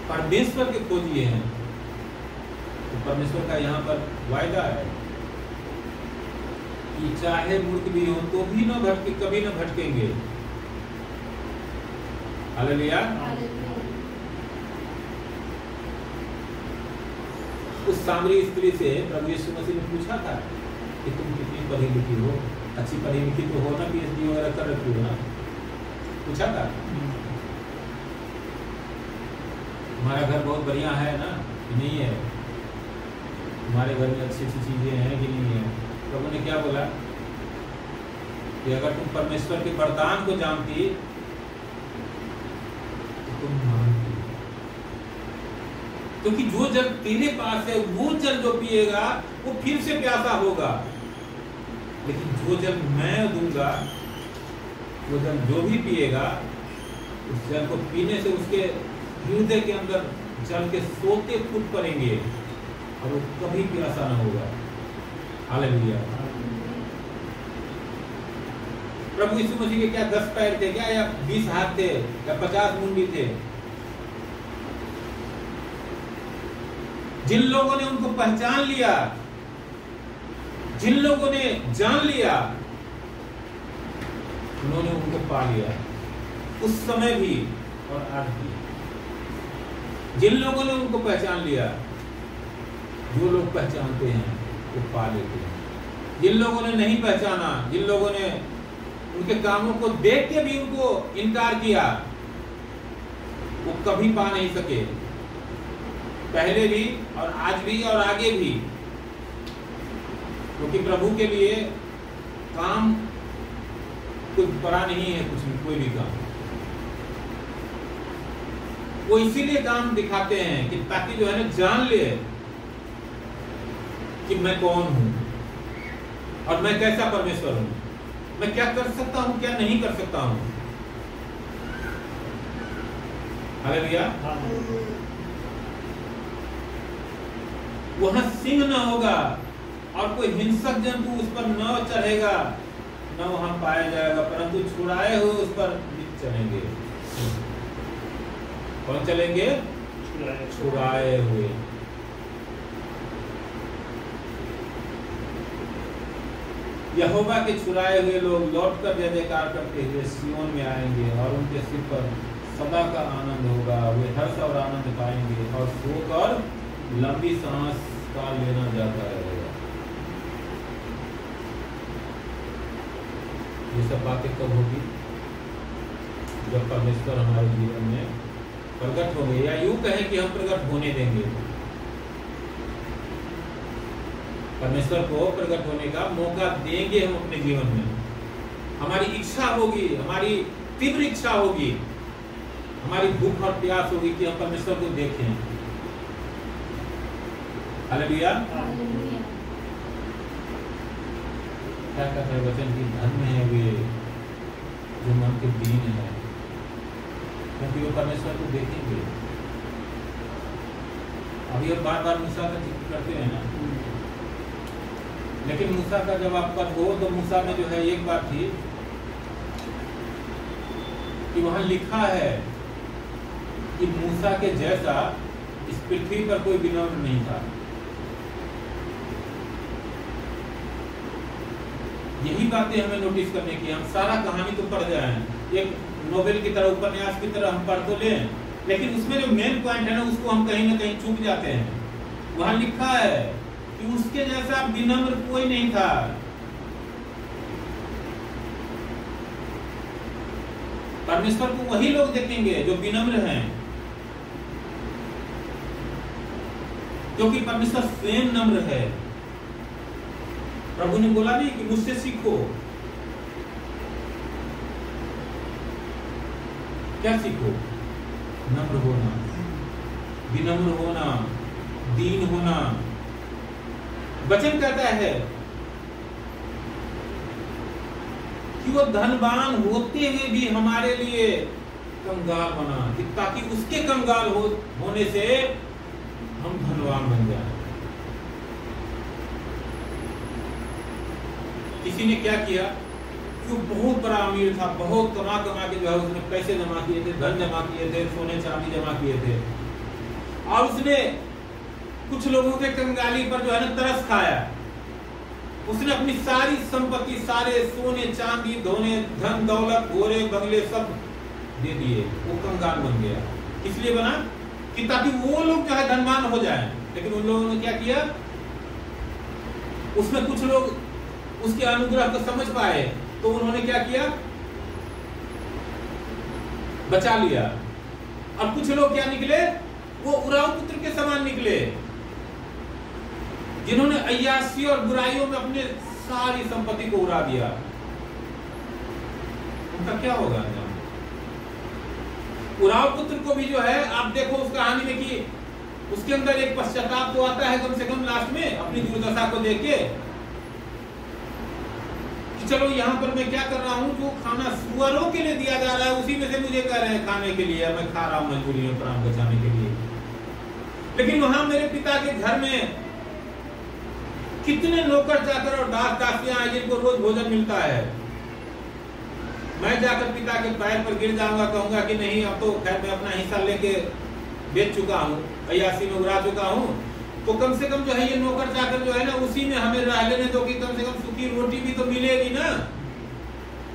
परमेश्वर के खोजिए हैं, तो परमेश्वर का यहाँ पर वायदा है कि चाहे मूर्ख भी हो तो भी न भटके, कभी न भटकेंगे। हालेलुया। उस सामरी स्त्री से प्रभु यीशु मसीह ने पूछा था कि तुम कितनी पढ़ी लिखी हो, अच्छी पढ़ी लिखी तो हो ना, पीएचडी वगैरह कर रखी हो ना, पूछा था। हमारा घर बहुत बढ़िया है ना कि नहीं है, हमारे घर में अच्छी अच्छी चीजें हैं कि नहीं है। प्रभु ने क्या बोला कि अगर तुम परमेश्वर के वरदान को जानती तो तुम मानती, क्योंकि जो जल तेरे पास है वो जल जो पिएगा वो फिर से प्यासा होगा, लेकिन जो जल मैं दूंगा वो जल जो भी पिएगा उस जल को पीने से उसके हृदय के अंदर जल के सोते फूट पड़ेंगे और वो कभी प्यासा न होगा। हालेलुया। प्रभु यीशु मसीह के क्या 10 पैर थे क्या, या 20 हाथ थे, या 50 मुंडी थे? जिन लोगों ने उनको पहचान लिया, जिन लोगों ने जान लिया, उन्होंने उनको पा लिया, उस समय भी और आज भी। जिन लोगों ने उनको पहचान लिया, जो लोग पहचानते हैं वो पा लेते हैं। जिन लोगों ने नहीं पहचाना, जिन लोगों ने उनके कामों को देख के भी उनको इनकार किया, वो कभी पा नहीं सके, पहले भी और आज भी और आगे भी। क्योंकि प्रभु के लिए काम कुछ बड़ा नहीं है, कुछ भी, कोई भी काम। वो इसीलिए काम दिखाते हैं कि ताकि जो है ना जान ले कि मैं कौन हूं और मैं कैसा परमेश्वर हूं, मैं क्या कर सकता हूं, क्या नहीं कर सकता हूं। हालेलुया। वहां सिंह न होगा और कोई हिंसक जंतु उस पर न चढ़ेगा, न वहां पाया जाएगा, परंतु छुड़ाए हुए उस पर चलेंगे। कौन चलेंगे? छुड़ाए हुए। यहोवा के छुड़ाए हुए लोग लौटकर जय जयकार करते हुए सियोन में आएंगे और उनके सिर पर सदा का आनंद होगा। वे हर्ष और आनंद पाएंगे और शोक और लंबी सांस का लेना जाता रहेगा। ये सब बातें कब होगी? जब परमेश्वर हमारे जीवन में प्रकट होंगे, या यूं कहें कि हम प्रकट होने देंगे। परमेश्वर को प्रकट होने का मौका देंगे हम अपने जीवन में। हमारी इच्छा होगी, हमारी तीव्र इच्छा होगी, हमारी भूख और प्यास होगी कि हम परमेश्वर को देखें। हालेलुया। क्या कहते हैं वचन की धन्य है वे जो मन के दीन है, क्योंकि वो परमेश्वर को देखेंगे। अभी हम बार बार मूसा का जिक्र करते हैं ना, लेकिन मूसा का जब आप पढ़ हो तो मूसा में जो है एक बात थी कि वहां लिखा है कि मूसा के जैसा इस पृथ्वी पर कोई विनम्र नहीं था। यही बातें हमें नोटिस करने की। हम सारा कहानी तो पढ़ जाए, एक नोवेल की तरह, उपन्यास की तरह हम पढ़ तो लें, लेकिन उसमें जो मेन पॉइंट है ना उसको हम कहीं ना कहीं चूक जाते हैं। वहां लिखा है कि उसके जैसा विनम्र कोई नहीं था। परमेश्वर को वही लोग देखेंगे जो विनम्र हैं, क्योंकि परमेश्वर स्वयं नम्र है। प्रभु ने बोला नहीं कि मुझसे सीखो। क्या सीखो? नम्र होना, विनम्र होना, दीन होना। वचन कहता है कि वो धनवान होते हुए भी हमारे लिए कंगाल बना, कि ताकि उसके कंगाल होने से हम धनवान बन जाएं। किसी ने क्या किया कि वो बहुत बड़ा अमीर था, बहुत कमा के जो है उसने पैसे जमा किए थे, धन जमा किए थे, सोने चांदी जमा किए थे, और उसने कुछ लोगों के कंगाली पर जो है ना तरस खाया। उसने अपनी सारी संपत्ति, सारे सोने चांदी, धोने, धन दौलत, घोड़े बंगले सब दे दिए। वो कंगाल बन गया। इसलिए बना कि ताकि वो लोग जो है धनवान हो जाएं। लेकिन उन लोगों ने क्या किया? उसमें कुछ लोग उसके अनुग्रह को समझ पाए, तो उन्होंने क्या किया? बचा लिया। और कुछ लोग क्या निकले? वो उराव पुत्र के समान निकले, जिन्होंने अय्यासी और बुराइयों में अपने सारी संपत्ति को उड़ा दिया। उनका क्या होगा? उराव पुत्र को भी जो है आप देखो उस कहानी में कि उसके अंदर एक पश्चाताप तो आता है कम से कम लास्ट में, अपनी दुर्दशा को देख के, कि चलो यहाँ पर मैं क्या कर रहा हूँ, जो खाना सुअरों के लिए दिया जा रहा है उसी में से मुझे कह रहे हैं खाने के लिए, मैं खा रहा हूँ मजबूरी में प्राण बचाने के लिए। लेकिन वहां मेरे पिता के घर में कितने नौकर चाकर और दास दासियां हैं जिनको रोज भोजन मिलता है। मैं जाकर पिता के पैर पर गिर जाऊंगा, कहूंगा कि नहीं अब तो खैर मैं अपना हिस्सा लेके बेच चुका हूँ, अय्यासी में उड़ा चुका हूँ, तो कम से कम जो है ये नौकर चाकर जो है ना उसी में हमें रह लेने दो, कि कम से कम सूखी रोटी भी तो मिलेगी ना।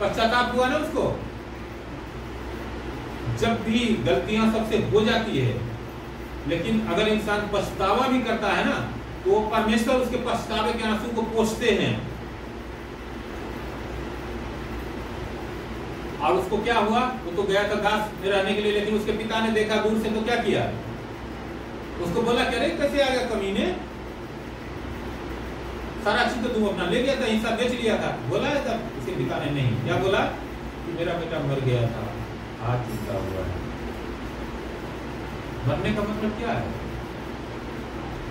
पश्चाताप हुआ ना उसको। जब भी गलतियां सबसे हो जाती है, लेकिन अगर इंसान पछतावा भी करता है ना, तो परमेश्वर उसके पछतावे के आंसू को पोंछते हैं। और उसको क्या हुआ? वो तो गया था दास में रहने के लिए, लेकिन उसके पिता ने देखा दूर से, तो क्या किया? उसको बोला कि अरे कैसे आ गया कमीने, सारा चीज तो तुम अपना ले गया था, हिस्सा बेच लिया था। बोला है तब उसके पिता ने? नहीं। क्या बोला? कि मेरा बेटा मर गया था, आज जिंदा हुआ है। मरने का मतलब क्या है?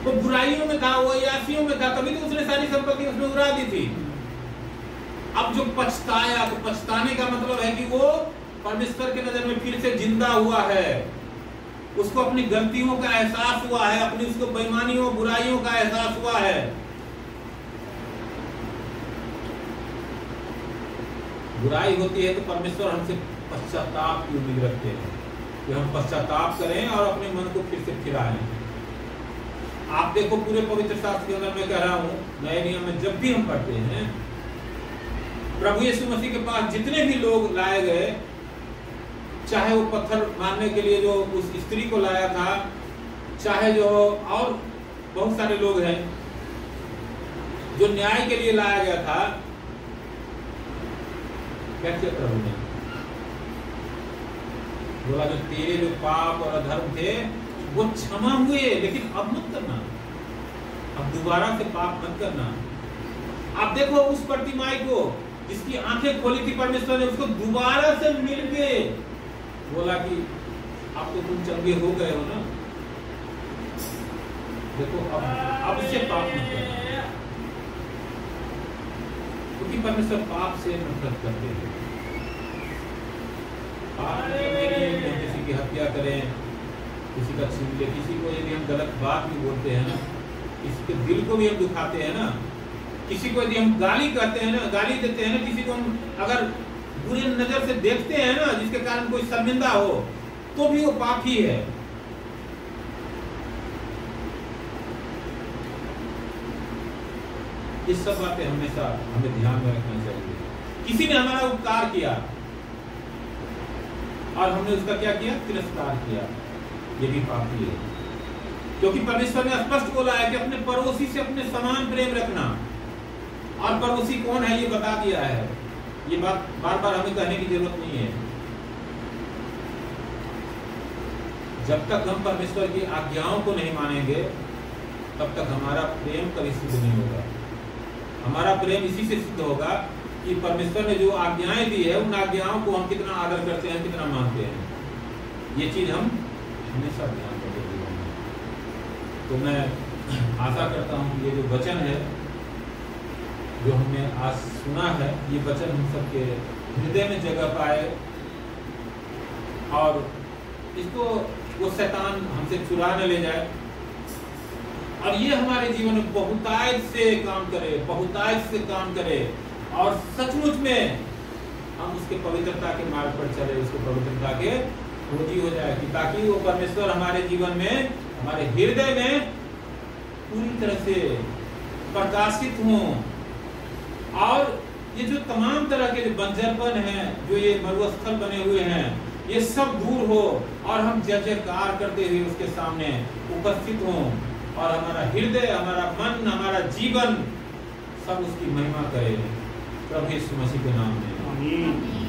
वो बुराइयों में था, वो अय्यासियों में था, तभी तो उसने सारी संपत्ति उसमें उड़ा दी थी। अब जो पछताया, तो पछताने का मतलब है कि वो परमेश्वर के नजर में फिर से जिंदा हुआ है। उसको अपनी गलतियों का एहसास हुआ है, अपनी उसको बेईमानियों बुराइयों का एहसास हुआ है। बुराई होती है तो परमेश्वर हमसे पश्चाताप की उम्मीद रखते हैं कि हम पश्चाताप करें और अपने मन को फिर से फिराएं। आप देखो पूरे पवित्र शास्त्र के अंदर मैं कह रहा हूं, नए नियम में जब भी हम पढ़ते हैं, प्रभु यीशु मसीह के पास जितने भी लोग लाए गए, चाहे वो पत्थर मारने के लिए जो उस स्त्री को लाया था, चाहे जो और बहुत सारे लोग हैं जो न्याय के लिए लाया गया था, क्या किया प्रभु ने? बोला जो तेरे जो पाप और अधर्म थे वो क्षमा हुए, लेकिन अब मत करना, अब दोबारा से पाप मत करना। आप देखो उस प्रतिमाई को जिसकी आंखें खोली थी परमेश्वर ने, उसको दोबारा से मिल के बोला कि अब तो तुम चंगे हो गए हो ना, देखो अब इससे पाप मत करना, क्योंकि परमेश्वर पाप से नफरत करते हैं। पाप हम किसी की हत्या करें, किसी का छीन ले, किसी को यदि हम गलत बात भी बोलते हैं ना, किसी के दिल को भी हम दुखाते हैं ना, किसी को यदि हम गाली कहते हैं ना, गाली देते हैं ना, किसी को हम अगर बुरी नजर से देखते हैं ना, जिसके कारण कोई शर्मिंदा हो, तो भी वो पाप ही है। इस सब बातें हमेशा हमें ध्यान में रखना चाहिए। किसी ने हमारा उपकार किया और हमने उसका क्या किया? तिरस्कार किया, ये भी पाप ही है। क्योंकि परमेश्वर ने स्पष्ट बोला है कि अपने पड़ोसी से अपने समान प्रेम रखना, और पड़ोसी कौन है ये बता दिया है। ये बात बार बार हमें कहने की जरूरत नहीं है। जब तक हम परमेश्वर की आज्ञाओं को नहीं मानेंगे, तब तक हमारा प्रेम कभी सिद्ध नहीं होगा। हमारा प्रेम इसी से सिद्ध होगा कि परमेश्वर ने जो आज्ञाएं दी है उन आज्ञाओं को हम कितना आदर करते हैं, कितना मानते हैं। ये चीज हम हमेशा ध्यान रखें जीवन में। तो मैं आशा करता हूँ कि ये जो वचन है जो हमने आज सुना है, ये वचन हम सबके हृदय में जगह पाए और इसको वो शैतान हमसे चुरा न ले जाए और ये हमारे जीवन में बहुतायत से काम करे, बहुतायत से काम करे और सचमुच में हम उसके पवित्रता के मार्ग पर चले, उसके पवित्रता के खोजी हो जाए कि ताकि वो परमेश्वर हमारे जीवन में, हमारे हृदय में पूरी तरह से प्रकाशित हों और ये जो तमाम तरह के बंजरपन है, जो ये मरुस्थल बने हुए हैं, ये सब दूर हो और हम जय जयकार करते हुए उसके सामने उपस्थित हों और हमारा हृदय, हमारा मन, हमारा जीवन सब उसकी महिमा करे। प्रभु यीशु मसीह के नाम में। आमीन।